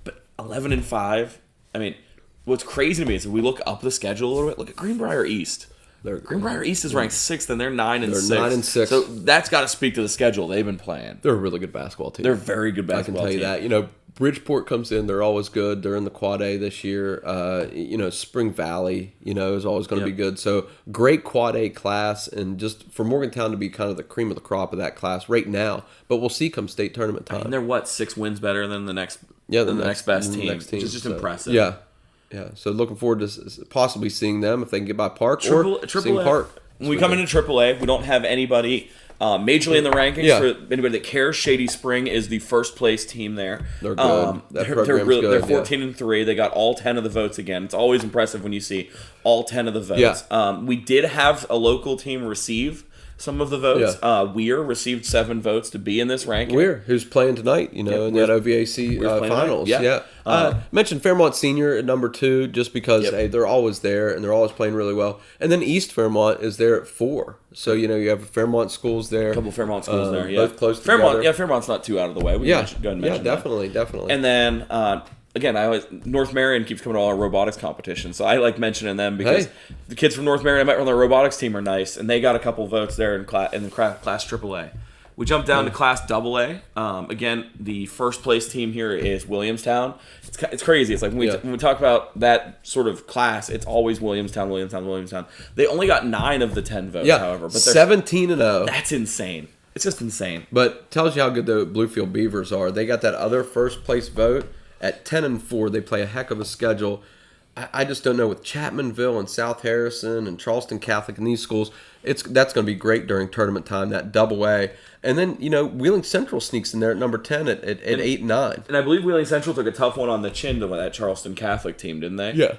But 11-5. I mean, what's crazy to me is if we look up the schedule a little bit, look at Greenbrier East. Greenbrier East is ranked 6th, and they're 9-6. They're 9-6. So that's got to speak to the schedule they've been playing. They're a really good basketball team. They're a very good basketball team. I can tell you that. Bridgeport comes in. They're always good. They're in the Quad A this year. Spring Valley, is always going to be good. So great Quad A class, and just for Morgantown to be kind of the cream of the crop of that class right now. But we'll see come state tournament time. And they're 6 wins better than the next next best team, which is just impressive. Yeah. Yeah, so looking forward to possibly seeing them if they can get by Park or seeing Park. When we come into AAA, we don't have anybody majorly in the rankings. Yeah. For anybody that cares, Shady Spring is the first place team there. They're good. They're 14-3. They got all 10 of the votes again. It's always impressive when you see all 10 of the votes. Yeah. We did have a local team receive some of the votes. Weir received 7 votes to be in this ranking. Weir, who's playing tonight, in that OVAC finals. Mentioned Fairmont Senior at number 2 just because they're always there and they're always playing really well. And then East Fairmont is there at 4. So, you have Fairmont schools there. A couple of Fairmont schools there, both close Fairmont, together. Fairmont's not too out of the way. We can go and mention definitely. And then... Again, North Marion keeps coming to all our robotics competitions, so I like mentioning them because the kids from North Marion I met on their robotics team are nice, and they got a couple votes there in the class AAA. We jumped down to Class AA. Again, the first place team here is Williamstown. It's crazy. It's like when we talk about that sort of class, it's always Williamstown. They only got 9 of the 10 votes, however. But 17-0. That's insane. It's just insane. But tells you how good the Bluefield Beavers are. They got that other first place vote. At 10-4, they play a heck of a schedule. I just don't know with Chapmanville and South Harrison and Charleston Catholic and these schools. That's going to be great during tournament time. That AA, and then Wheeling Central sneaks in there at number 10 at 8-9. And I believe Wheeling Central took a tough one on the chin to that Charleston Catholic team, didn't they? Yeah.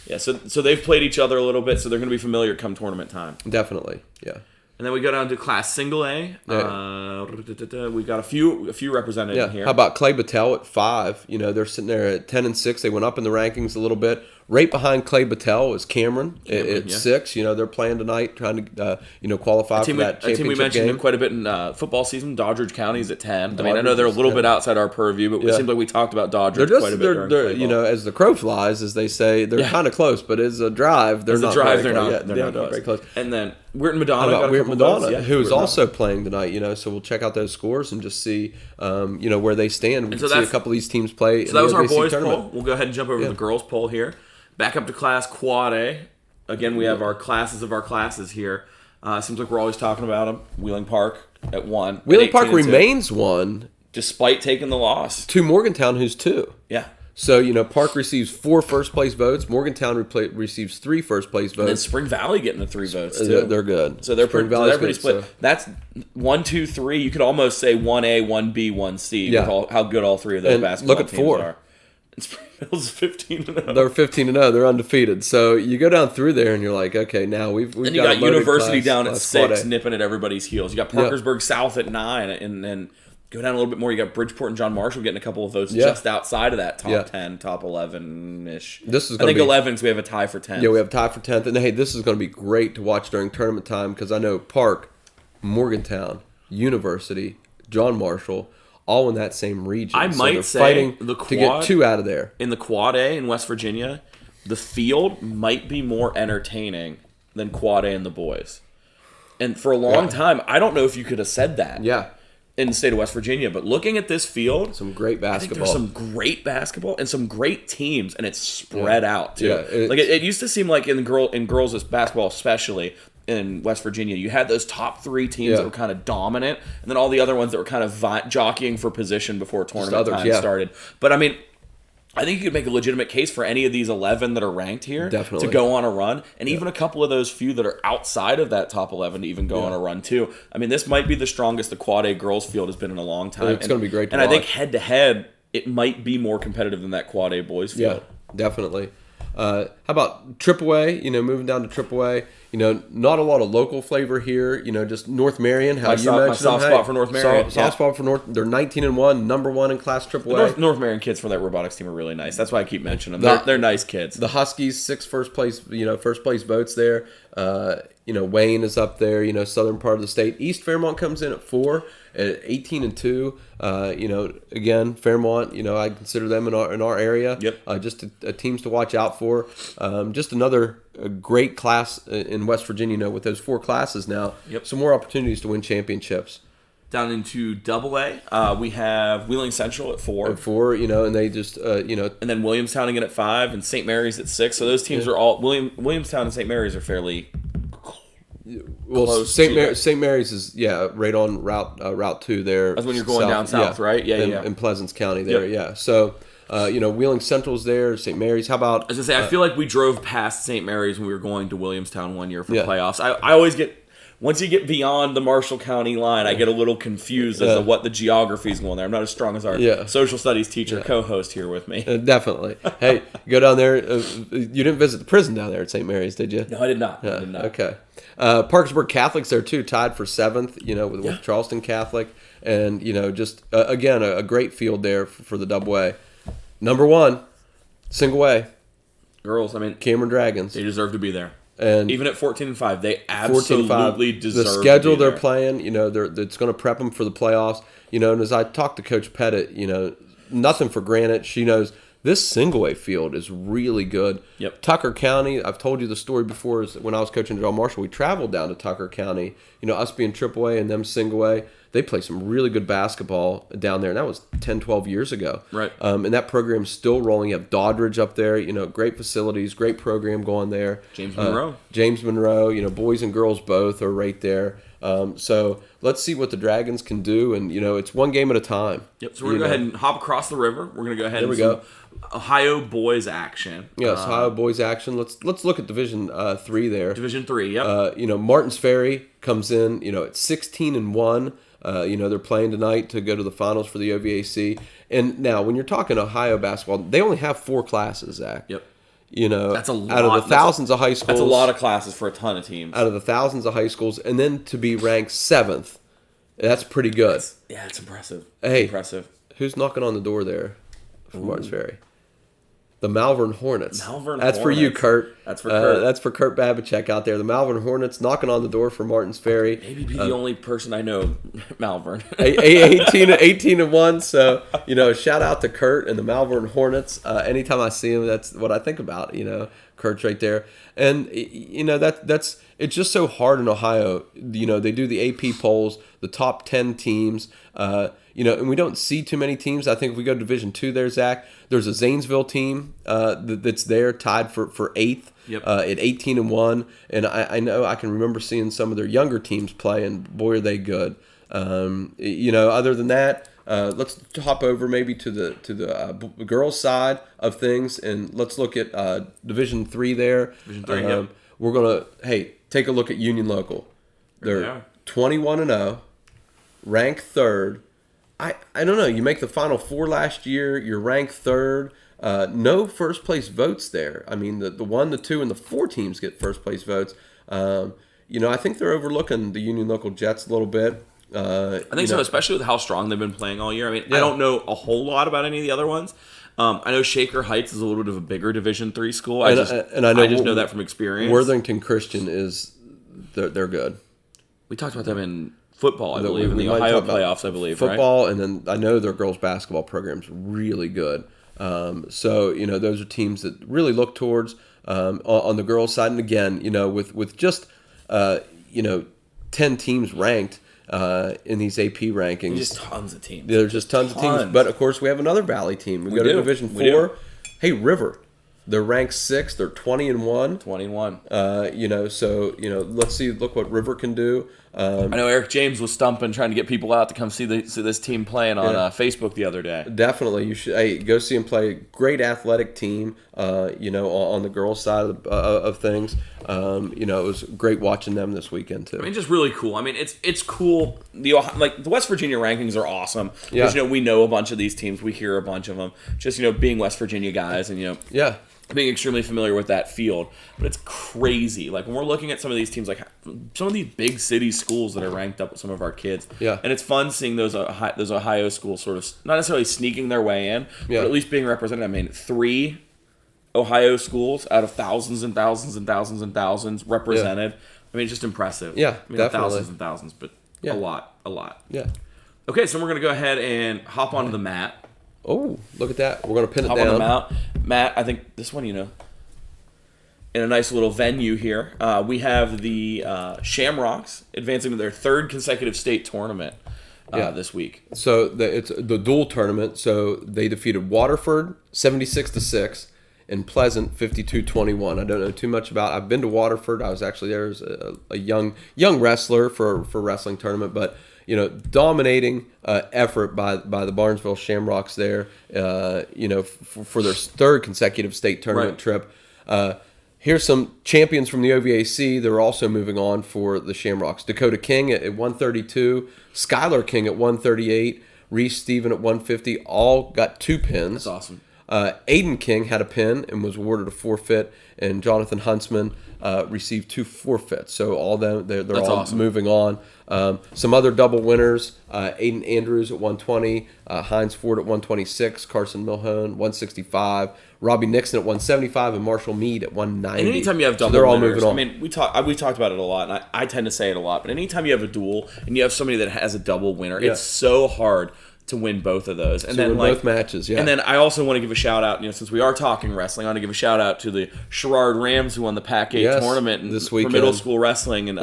Yeah. So they've played each other a little bit, so they're going to be familiar come tournament time. Definitely. Yeah. And then we go down to Class Single A. We got a few represented in here. How about Clay Battelle at 5? They're sitting there at 10-6. They went up in the rankings a little bit. Right behind Clay Battelle is Cameron at 6. They're playing tonight, trying to qualify for that championship game. A team we mentioned quite a bit in football season. Doddridge County's at 10. I know they're a little bit outside our purview, but it seems like we talked about Doddridge quite a bit. They're as the crow flies, as they say, they're kind of close, but as a drive, they're not very close. And then Weirton Madonna, who is also playing tonight. So we'll check out those scores and just see, where they stand. We can see a couple of these teams play. So that was our boys poll. We'll go ahead and jump over to the girls poll here. Back up to Class Quad A. Again, we have our classes of our classes here. Seems like we're always talking about them. Wheeling Park at 1. Wheeling Park remains 1, despite taking the loss to Morgantown, who's 2. Yeah. So, Park receives 4 first-place votes. Morgantown receives 3 first-place votes. And then Spring Valley getting the 3 votes, too. They're good. So they're pretty split. So. That's 1, 2, 3. You could almost say 1A, 1B, 1C with how good all 3 of those basketball teams are. And Springville's 15-0. They're 15-0. They're undefeated. So you go down through there and you're like, okay, now we've and you got University down at 6, nipping at everybody's heels. You got Parkersburg South at 9, and then go down a little bit more. You got Bridgeport and John Marshall getting a couple of votes just outside of that top 10, top 11-ish. I think 11 because we have a tie for 10th. Yeah, we have a tie for 10th. And hey, this is going to be great to watch during tournament time because I know Park, Morgantown, University, John Marshall, all in that same region. I might say fighting the quad, to get 2 out of there. In the Quad A in West Virginia, the field might be more entertaining than Quad A in the boys. And for a long time, I don't know if you could have said that. Yeah. In the state of West Virginia, but looking at this field, some great basketball. I think there's some great basketball and some great teams, and it's spread out too. Yeah, it used to seem like in girls basketball, especially in West Virginia, you had those top 3 teams that were kind of dominant, and then all the other ones that were kind of jockeying for position before tournament time started. But I think you could make a legitimate case for any of these 11 that are ranked here to go on a run, and even a couple of those few that are outside of that top 11 to even go on a run too. This might be the strongest the Quad A girls field has been in a long time. It's going to be great to watch. I think head-to-head, it might be more competitive than that Quad A boys field. Yeah, definitely. How about AAA? Moving down to AAA. Not a lot of local flavor here. Just North Marion. How you mentioned my soft spot for North Marion. Soft spot for North. They're 19-1, number 1 in Class AAA. North Marion kids for that robotics team are really nice. That's why I keep mentioning them. They're nice kids. The Huskies, 6 first place votes there. Wayne is up there. Southern part of the state. East Fairmont comes in at 4 at 18-2. Again, Fairmont. I consider them in our area. Yep. Just teams to watch out for. Just another great class in West Virginia. With those 4 classes now. Yep. Some more opportunities to win championships. Down into AA, we have Wheeling Central at 4. At 4, and they just and then Williamstown again at 5, and St. Mary's at 6. So those teams are all Williamstown and St. Mary's are fairly. Well, St. Mary's is right on Route 2 there. That's when you're going down south, right? Yeah, in Pleasance County there. Yep. Yeah. So Wheeling Central's there. St. Mary's. How about? I was gonna say, I feel like we drove past St. Mary's when we were going to Williamstown one year for playoffs. I always get. Once you get beyond the Marshall County line, I get a little confused as to what the geography is going there. I'm not as strong as our social studies teacher co-host here with me. Definitely. Hey, go down there. You didn't visit the prison down there at St. Mary's, did you? No, I did not. Okay. Parkersburg Catholic's there too, tied for 7th. With Charleston Catholic, and just again a great field there for the double A. Number 1, single A. Girls, Cameron Dragons. They deserve to be there. And even at 14-5, they absolutely deserve. The schedule to be they're there. playing, it's going to prep them for the playoffs. And as I talked to Coach Pettit, nothing for granted. She knows this single A field is really good. Yep. Tucker County, I've told you the story before. Is when I was coaching John Marshall, we traveled down to Tucker County. Us being triple A and them single A. They play some really good basketball down there, and that was 10, 12 years ago. Right. And that program's still rolling. You have Doddridge up there, great facilities, great program going there. James Monroe. Boys and girls both are right there. So let's see what the Dragons can do, and it's one game at a time. Yep. So we're gonna go ahead and hop across the river. We're gonna go ahead. There we go. Ohio boys action. Yes, Ohio boys action. Let's look at Division 3 there. Division 3. Yep. Martins Ferry comes in. At 16-1. They're playing tonight to go to the finals for the OVAC. And now, when you're talking Ohio basketball, they only have 4 classes, Zach. Yep. That's a lot. Out of the thousands of high schools. That's a lot of classes for a ton of teams. Out of the thousands of high schools, and then to be ranked 7th, that's pretty good. It's impressive. Hey, impressive. Who's knocking on the door there for Martins Ferry? The Malvern Hornets. That's for you, Kurt. That's for Kurt. That's for Kurt Babachek out there. The Malvern Hornets knocking on the door for Martins Ferry. Maybe be the only person I know, Malvern. 18-1. So shout out to Kurt and the Malvern Hornets. Anytime I see him, that's what I think about. Kurt's right there, and that's it's just so hard in Ohio. They do the AP polls, the top 10 teams. And we don't see too many teams. I think if we go to Division 2 there, Zach, there's a Zanesville team that's there tied for 8th at 18-1. And I know I can remember seeing some of their younger teams play, and boy, are they good. Other than that, let's hop over maybe to the girls' side of things, and let's look at Division 3 there. Division 3, We're going to, take a look at Union Local. They're 21-0, ranked 3rd. I don't know. You make the Final Four last year. You're ranked 3rd. No first place votes there. The 1, the 2, and the 4 teams get first place votes. I think they're overlooking the Union Local Jets a little bit. I think so, especially with how strong they've been playing all year. I don't know a whole lot about any of the other ones. I know Shaker Heights is a little bit of a bigger Division 3 school. I just know that from experience. Worthington Christian they're good. We talked about them in football, I believe, in the Ohio playoffs, I believe, football, right? And then I know their girls basketball program's really good. So those are teams that really look towards on the girls' side. And again, with just 10 teams ranked in these AP rankings, just tons of teams. There's just tons of teams. But of course, we have another Valley team. We go to Division 4. Hey, River. They're ranked 6th. They're 20-1. 21. So let's see. Look what River can do. I know Eric James was stumping, trying to get people out to come see this team playing on Facebook the other day. Definitely, you should. Hey, go see them play. Great athletic team. on the girls' side of things. It was great watching them this weekend too. I mean, just really cool. I mean, it's cool. The West Virginia rankings are awesome because we know a bunch of these teams. We hear a bunch of them. Just being West Virginia guys and being extremely familiar with that field. But it's crazy. Like when we're looking at some of these teams, like some of these big city schools that are ranked up with some of our kids. Yeah. And it's fun seeing those Ohio schools sort of not necessarily sneaking their way in, but at least being represented. I mean, 3 Ohio schools out of thousands and thousands and thousands and thousands represented. I mean, it's just impressive. Yeah, I mean, definitely. Thousands and thousands, but a lot. Yeah. Okay, so we're going to go ahead and hop onto the mat. Oh, look at that. We're going to pin it Hop down. on the mat. I think this one, in a nice little venue here. We have the Shamrocks advancing to their 3rd consecutive state tournament this week. So it's the dual tournament. So they defeated Waterford 76-6 and Pleasant 52-21. I don't know too much about. I've been to Waterford. I was actually there as a young wrestler for wrestling tournament, but dominating effort by the Barnesville Shamrocks there. For their 3rd consecutive state tournament trip. Here's some champions from the OVAC. They're also moving on for the Shamrocks. Dakota King at 132, Skylar King at 138, Reese Stephen at 150. All got 2 pins. That's awesome. Aiden King had a pin and was awarded a forfeit, and Jonathan Huntsman received 2 forfeits. So all them they're all awesome. Moving on. Some other double winners: Aiden Andrews at 120, Heinz Ford at 126, Carson Milhone 165, Robbie Nixon at 175, and Marshall Mead at 190. And anytime you have double they're all winners, moving on. I mean, we talked about it a lot, and I tend to say it a lot. But anytime you have a duel and you have somebody that has a double winner, it's so hard to win both of those. And then both matches, And then I also want to give a shout out, since we are talking wrestling, I want to give a shout out to the Sherrard Rams who won the Pac 8 tournament this for middle school wrestling, and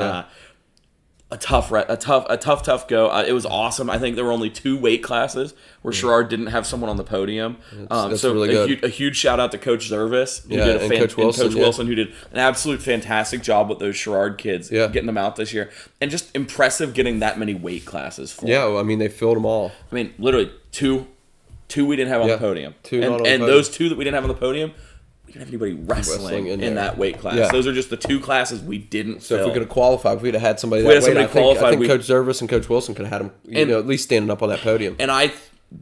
a tough go. It was awesome. I think there were only 2 weight classes where Sherrard didn't have someone on the podium. That's so really good. A huge shout out to Coach Zervis, who did Coach Wilson, who did an absolute fantastic job with those Sherrard kids, getting them out this year, and just impressive getting that many weight classes for. Yeah, well, I mean they filled them all. I mean, literally two we didn't have on the podium, and those 2 that we didn't have on the podium. We didn't have anybody wrestling in that weight class. Yeah. Those are just the 2 classes we didn't fill. So if we could have qualified, if we'd have had somebody that weight, I think Coach Zervis and Coach Wilson could have had them at least standing up on that podium. And I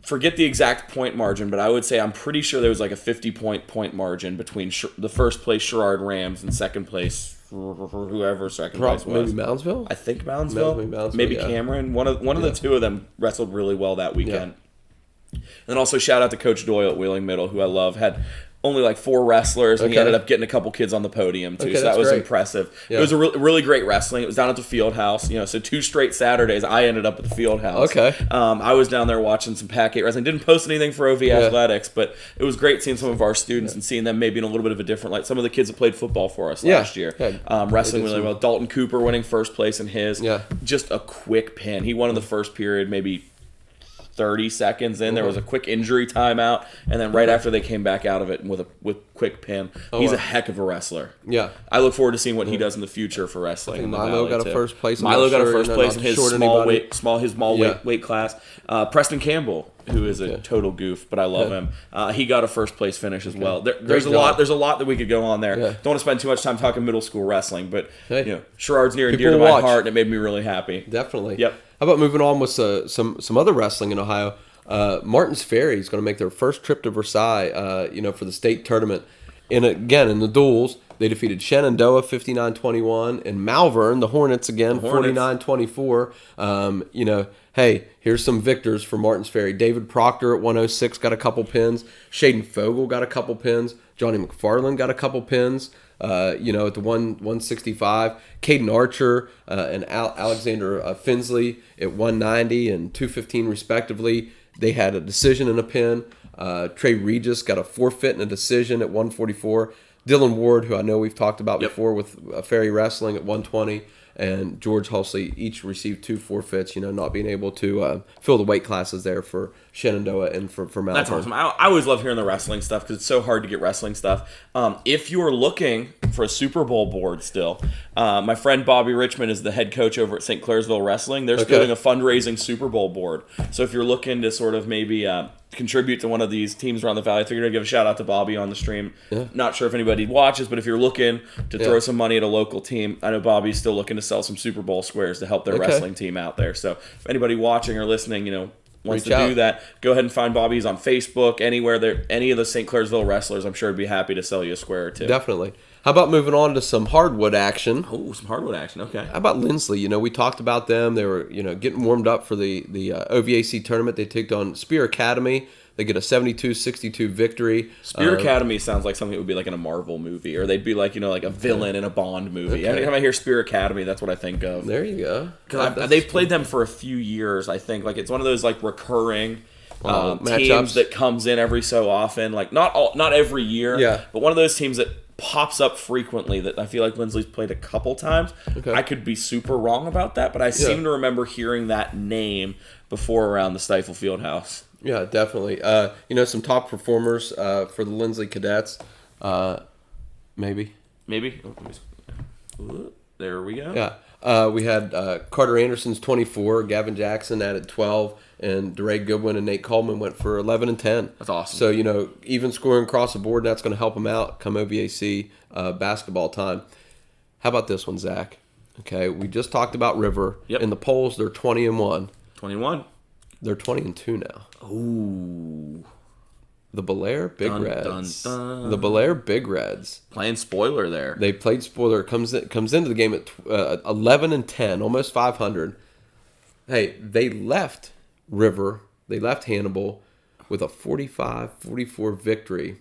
forget the exact point margin, but I would say I'm pretty sure there was like a 50-point margin between the first place Sherrard Rams and second place whoever second place was. Maybe Moundsville? I think Moundsville. Maybe Cameron. One of the 2 of them wrestled really well that weekend. And then also shout out to Coach Doyle at Wheeling Middle, who I love. Had only like 4 wrestlers, and he ended up getting a couple kids on the podium too. So that was impressive. Yeah. It was a really great wrestling. It was down at the field house. So 2 straight Saturdays I ended up at the field house. Okay. I was down there watching some Pac 8 wrestling. Didn't post anything for OV Athletics, but it was great seeing some of our students and seeing them maybe in a little bit of a different light. Some of the kids that played football for us last year, wrestling really well. Dalton Cooper winning first place in his. Yeah. Just a quick pin. He won in the first period, maybe 30 seconds in. There was a quick injury timeout, and then right after they came back out of it with quick pin. He's a heck of a wrestler. Yeah. I look forward to seeing what he does in the future for wrestling. In the Milo got a first place. Milo got a first place in his small weight class. Preston Campbell, who is a total goof, but I love him. He got a first place finish as well. There's a lot that we could go on there. Don't want to spend too much time talking middle school wrestling, but Sherrard's near and dear to my heart, and it made me really happy. Definitely. Yep. How about moving on with some other wrestling in Ohio? Martins Ferry is going to make their first trip to Versailles, for the state tournament. And again, in the duels, they defeated Shenandoah 59-21 and Malvern, the Hornets again, 49-24. Hey, here's some victors for Martins Ferry. David Proctor at 106 got a couple pins. Shaden Fogel got a couple pins. Johnny McFarland got a couple pins. At the 165, Caden Archer and Alexander Finsley at 190 and 215 respectively. They had a decision and a pin. Trey Regis got a forfeit and a decision at 144. Dylan Ward, who I know we've talked about before with Ferry Wrestling at 120, and George Hulsey each received 2 forfeits, not being able to fill the weight classes there for Shenandoah and for Malvern. That's awesome. I always love hearing the wrestling stuff because it's so hard to get wrestling stuff. If you're looking for a Super Bowl board still, my friend Bobby Richmond is the head coach over at St. Clairsville Wrestling. They're doing a fundraising Super Bowl board. So if you're looking to sort of maybe contribute to one of these teams around the valley, I figured I'd give a shout out to Bobby on the stream. Yeah. Not sure if anybody watches, but if you're looking to throw some money at a local team, I know Bobby's still looking to sell some Super Bowl squares to help their wrestling team out there. So if anybody watching or listening, wants to do that, go ahead and find Bobby's on Facebook, anywhere there, any of the St. Clairsville wrestlers. I'm sure I'd be happy to sell you a square or two. Definitely. How about moving on to some hardwood action? Oh, some hardwood action. Okay. How about Lindsley? We talked about them. They were, getting warmed up for the OVAC tournament. They took on Spear Academy. They get a 72-62 victory. Spear Academy sounds like something that would be like in a Marvel movie, or they'd be like, like a villain in a Bond movie. Every time I hear Spear Academy, that's what I think of. There you go. Because they've played them for a few years, I think. Like, it's one of those like recurring teams that comes in every so often. Like, not every year, but one of those teams that pops up frequently that I feel like Lindsley's played a couple times. Okay. I could be super wrong about that, but I seem to remember hearing that name before around the Stifle Fieldhouse. Yeah, definitely. Some top performers for the Lindsley Cadets. Maybe. There we go. Yeah. We had Carter Anderson's 24, Gavin Jackson added 12, and DeRay Goodwin and Nate Coleman went for 11 and 10. That's awesome. So, even scoring across the board, that's going to help them out come OVAC basketball time. How about this one, Zach? Okay, we just talked about River. Yep. In the polls, they're 20 and 1. 21. They're 20 and 2 now. Ooh. The Belair Big Reds. Dun, dun. The Belair Big Reds. Playing spoiler there. They played spoiler. Comes into the game at 11 and 10, almost 500. Hey, they left River. They left Hannibal with a 45-44 victory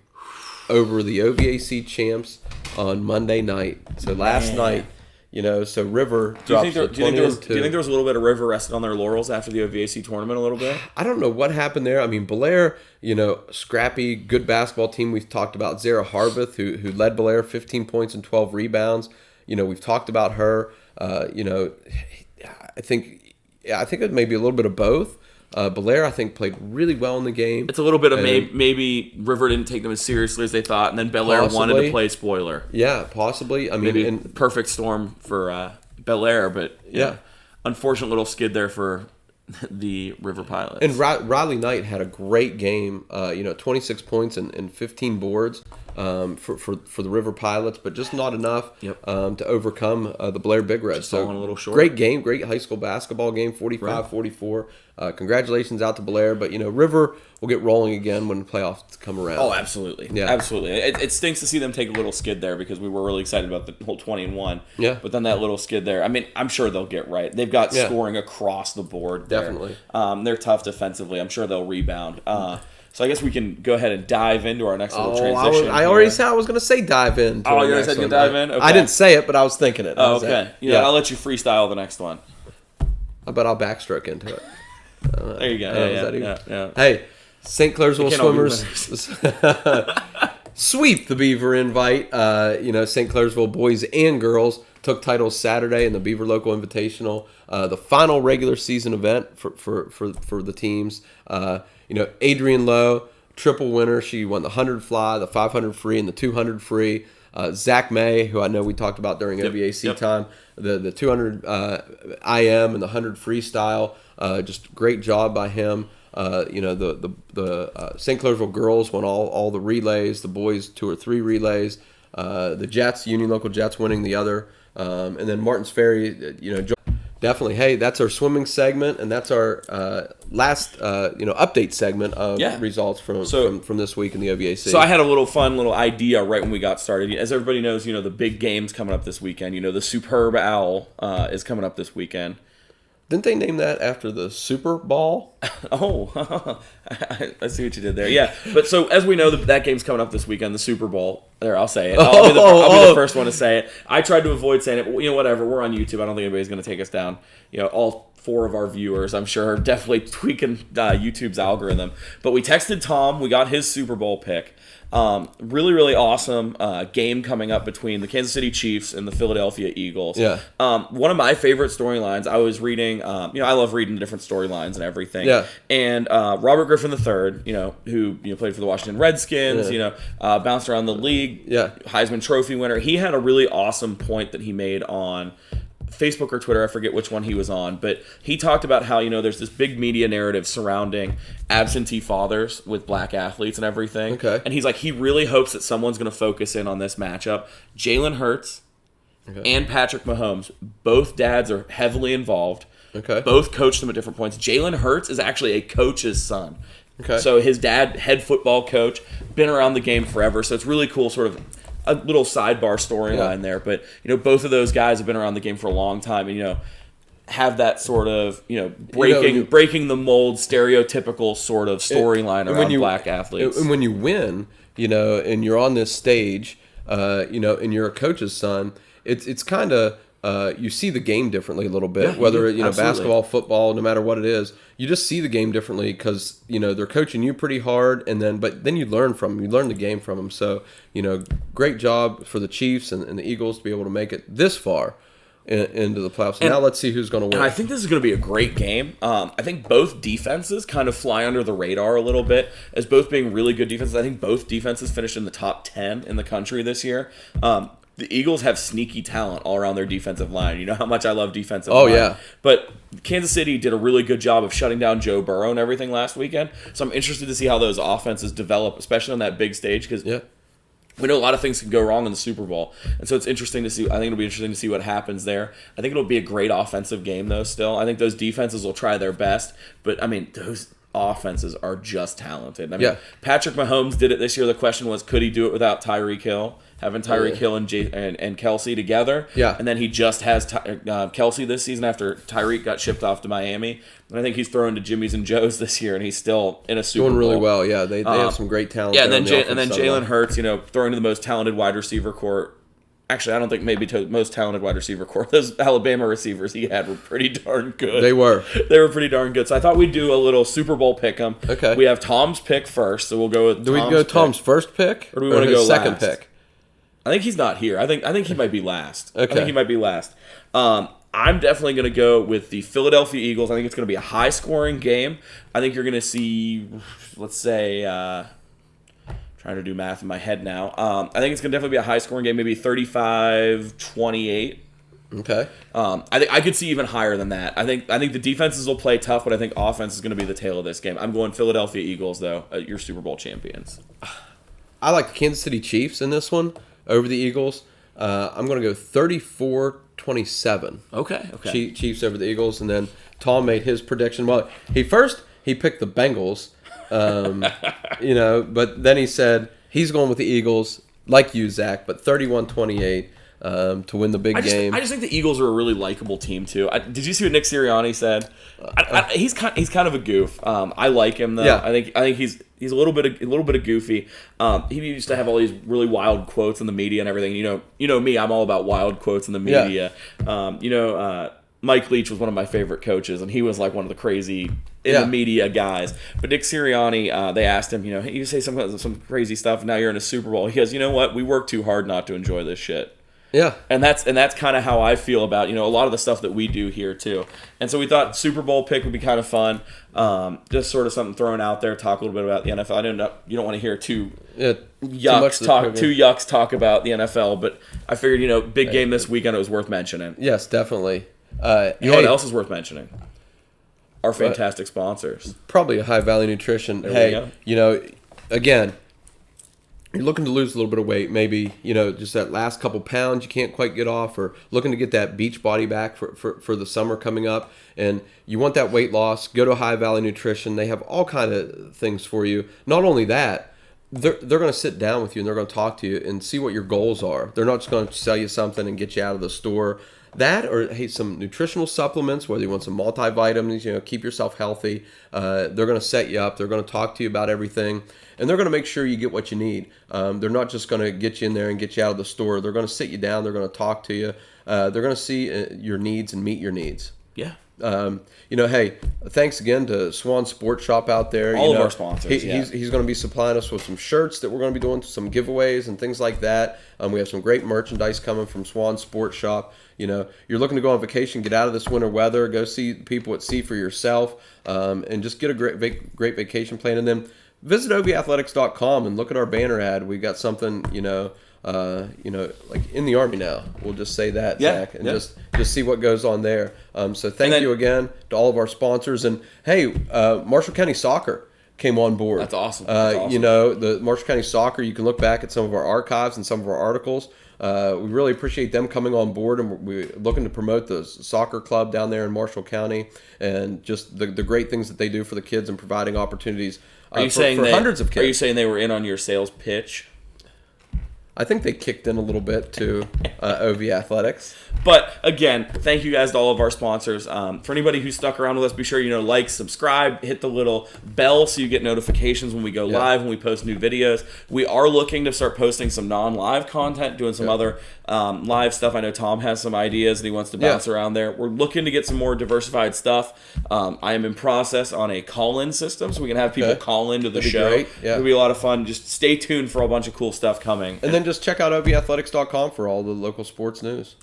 over the OVAC champs on Monday night. So last night. So River drops to 20 and 2. Do you think there was a little bit of River resting on their laurels after the OVAC tournament a little bit? I don't know what happened there. I mean, Belair, scrappy, good basketball team. We've talked about Zara Harveth, who led Belair 15 points and 12 rebounds. We've talked about her. I think it may be a little bit of both. Belair, I think, played really well in the game. It's a little bit of maybe River didn't take them as seriously as they thought, and then Belair wanted to play spoiler. Yeah, possibly. I mean, maybe perfect storm for Belair, but unfortunate little skid there for the River Pilots. And Riley Knight had a great game. 26 points and 15 boards for the River Pilots, but just not enough to overcome the Belair Big Reds. Just falling a little short. Great game, great high school basketball game, 45-44. Congratulations out to Belair, but River will get rolling again when the playoffs come around. Oh, absolutely, absolutely. It stinks to see them take a little skid there because we were really excited about the whole 20 and 1. Yeah, but then that little skid there. I mean, I'm sure they'll get right. They've got scoring across the board. Definitely, they're tough defensively. I'm sure they'll rebound. So I guess we can go ahead and dive into our next little transition. I already said I was going to say dive in. Oh, you already said you can dive in? Okay. I didn't say it, but I was thinking it. Oh, okay. I'll let you freestyle the next one. I bet I'll backstroke into it. There you go. Yeah. Hey, St. Clairsville Swimmers sweep the Beaver invite. St. Clairsville boys and girls took titles Saturday in the Beaver Local Invitational, the final regular season event for the teams. Adrienne Lowe, triple winner. She won the 100 fly, the 500 free, and the 200 free. Zach May, who I know we talked about during OVAC time, the 200 IM and the 100 freestyle. Just great job by him. The St. Clairsville girls won all the relays. The boys 2 or 3 relays. The Jets, Union Local Jets, winning the other. And then Martins Ferry, definitely. Hey, that's our swimming segment, and that's our last update segment of results from this week in the OVAC. So I had a fun little idea right when we got started. As everybody knows, the big game's coming up this weekend. The Superb Owl is coming up this weekend. Didn't they name that after the Super Ball? Oh, I see what you did there. Yeah, but so as we know, that game's coming up this weekend, the Super Bowl. There, I'll say it. I'll be the first one to say it. I tried to avoid saying it, but whatever. We're on YouTube. I don't think anybody's going to take us down. All 4 of our viewers, I'm sure, are definitely tweaking YouTube's algorithm. But we texted Tom. We got his Super Bowl pick. Really, really awesome game coming up between the Kansas City Chiefs and the Philadelphia Eagles. Yeah. One of my favorite storylines, I was reading, I love reading different storylines and everything. Yeah. And Robert Griffin III, who played for the Washington Redskins, bounced around the league, Heisman Trophy winner. He had a really awesome point that he made on Facebook or Twitter, I forget which one he was on, but he talked about how, there's this big media narrative surrounding absentee fathers with black athletes and everything. Okay. And he's like, he really hopes that someone's going to focus in on this matchup. Jalen Hurts and Patrick Mahomes, both dads are heavily involved. Okay. Both coach them at different points. Jalen Hurts is actually a coach's son. Okay. So his dad, head football coach, been around the game forever. So it's really cool, sort of a little sidebar storyline there. But, both of those guys have been around the game for a long time and, have that sort of, breaking the mold, stereotypical sort of storyline around black athletes. And when you win, and you're on this stage, and you're a coach's son, it's kind of, you see the game differently a little bit, whether basketball, football, no matter what it is, you just see the game differently because they're coaching you pretty hard, but then you learn from them, you learn the game from them. So great job for the Chiefs and the Eagles to be able to make it this far into the playoffs. And now let's see who's going to win. And I think this is going to be a great game. I think both defenses kind of fly under the radar a little bit as both being really good defenses. I think both defenses finished in the top 10 in the country this year. The Eagles have sneaky talent all around their defensive line. You know how much I love defensive line. Oh, yeah. But Kansas City did a really good job of shutting down Joe Burrow and everything last weekend. So I'm interested to see how those offenses develop, especially on that big stage, because we know a lot of things can go wrong in the Super Bowl. And so it's interesting to see. I think it'll be interesting to see what happens there. I think it'll be a great offensive game, though, still. I think those defenses will try their best. But, those offenses are just talented. Patrick Mahomes did it this year. The question was, could he do it without Tyreek Hill? Having Tyreek Hill and Kelsey together. Yeah. And then he just has Kelsey this season after Tyreek got shipped off to Miami. And I think he's throwing to Jimmy's and Joe's this year, and he's still in a Super Bowl. Doing really well, yeah. They have some great talent. Yeah, and then Jalen Hurts, throwing to the most talented wide receiver corps. Actually, I don't think maybe to most talented wide receiver corps. Those Alabama receivers he had were pretty darn good. They were. They were pretty darn good. So I thought we'd do a little Super Bowl pick 'em. Okay. We have Tom's pick first, so we'll go with. Do we go Tom's first pick, or do we want to go second last? pick? I think he's not here. I think he might be last. Okay. I think he might be last. I'm definitely going to go with the Philadelphia Eagles. I think it's going to be a high-scoring game. I think you're going to see, let's say, trying to do math in my head now. I think it's going to definitely be a high-scoring game, maybe 35-28. Okay. I could see even higher than that. I think the defenses will play tough, but I think offense is going to be the tail of this game. I'm going Philadelphia Eagles, though, your Super Bowl champions. I like the Kansas City Chiefs in this one over the Eagles. I'm going to go 34-27. Okay. Chiefs over the Eagles, and then Tom made his prediction. Well, he picked the Bengals, but then he said he's going with the Eagles, like you, Zach, but 31-28 to win the big game. I just think the Eagles are a really likable team too. Did you see what Nick Sirianni said? He's kind of a goof. I like him though. Yeah. I think he's a little bit of goofy. He used to have all these really wild quotes in the media and everything. You know me, I'm all about wild quotes in the media. Yeah. Mike Leach was one of my favorite coaches, and he was like one of the crazy the media guys. But Nick Sirianni, they asked him, you say some crazy stuff, and now you're in a Super Bowl. He goes, you know what? We work too hard not to enjoy this shit. Yeah. And that's kind of how I feel about, a lot of the stuff that we do here too. And so we thought Super Bowl pick would be kind of fun. Just sort of something thrown out there, talk a little bit about the NFL. I know you don't want to hear too yucks talk about the NFL, but I figured, big game this weekend, it was worth mentioning. Yes, definitely. What else is worth mentioning? Our fantastic sponsors. Probably a High Valley Nutrition. Again, you're looking to lose a little bit of weight, maybe, just that last couple pounds you can't quite get off, or looking to get that beach body back for the summer coming up, and you want that weight loss, go to High Valley Nutrition. They have all kind of things for you. Not only that, they're going to sit down with you and they're going to talk to you and see what your goals are. They're not just going to sell you something and get you out of the store. That, or some nutritional supplements, whether you want some multivitamins, keep yourself healthy. They're going to set you up. They're going to talk to you about everything, and they're going to make sure you get what you need. They're not just going to get you in there and get you out of the store. They're going to sit you down. They're going to talk to you. They're going to see your needs and meet your needs. Yeah. Hey, thanks again to Swan Sports Shop out there. All of our sponsors. He's going to be supplying us with some shirts that we're going to be doing some giveaways and things like that. We have some great merchandise coming from Swan Sports Shop. You're looking to go on vacation, get out of this winter weather, go see people at sea for yourself, and just get a great vacation plan. And then visit ovathletics.com and look at our banner ad. We got something, like in the Army now. We'll just say that, Zach, and just see what goes on there. So thank you again to all of our sponsors. And hey, Marshall County Soccer came on board. That's awesome. The Marshall County Soccer, you can look back at some of our archives and some of our articles. We really appreciate them coming on board, and we're looking to promote the soccer club down there in Marshall County and just the great things that they do for the kids and providing opportunities for hundreds of kids. Are you saying they were in on your sales pitch? I think they kicked in a little bit to OV Athletics. But again, thank you guys to all of our sponsors. For anybody who stuck around with us, be sure like, subscribe, hit the little bell so you get notifications when we go live, when we post new videos. We are looking to start posting some non-live content, doing some other live stuff. I know Tom has some ideas that he wants to bounce around there. We're looking to get some more diversified stuff. I am in process on a call-in system, so we can have people call into the show. Great. Yeah. It'll be a lot of fun. Just stay tuned for a bunch of cool stuff coming. And then just check out ovathletics.com for all the local sports news.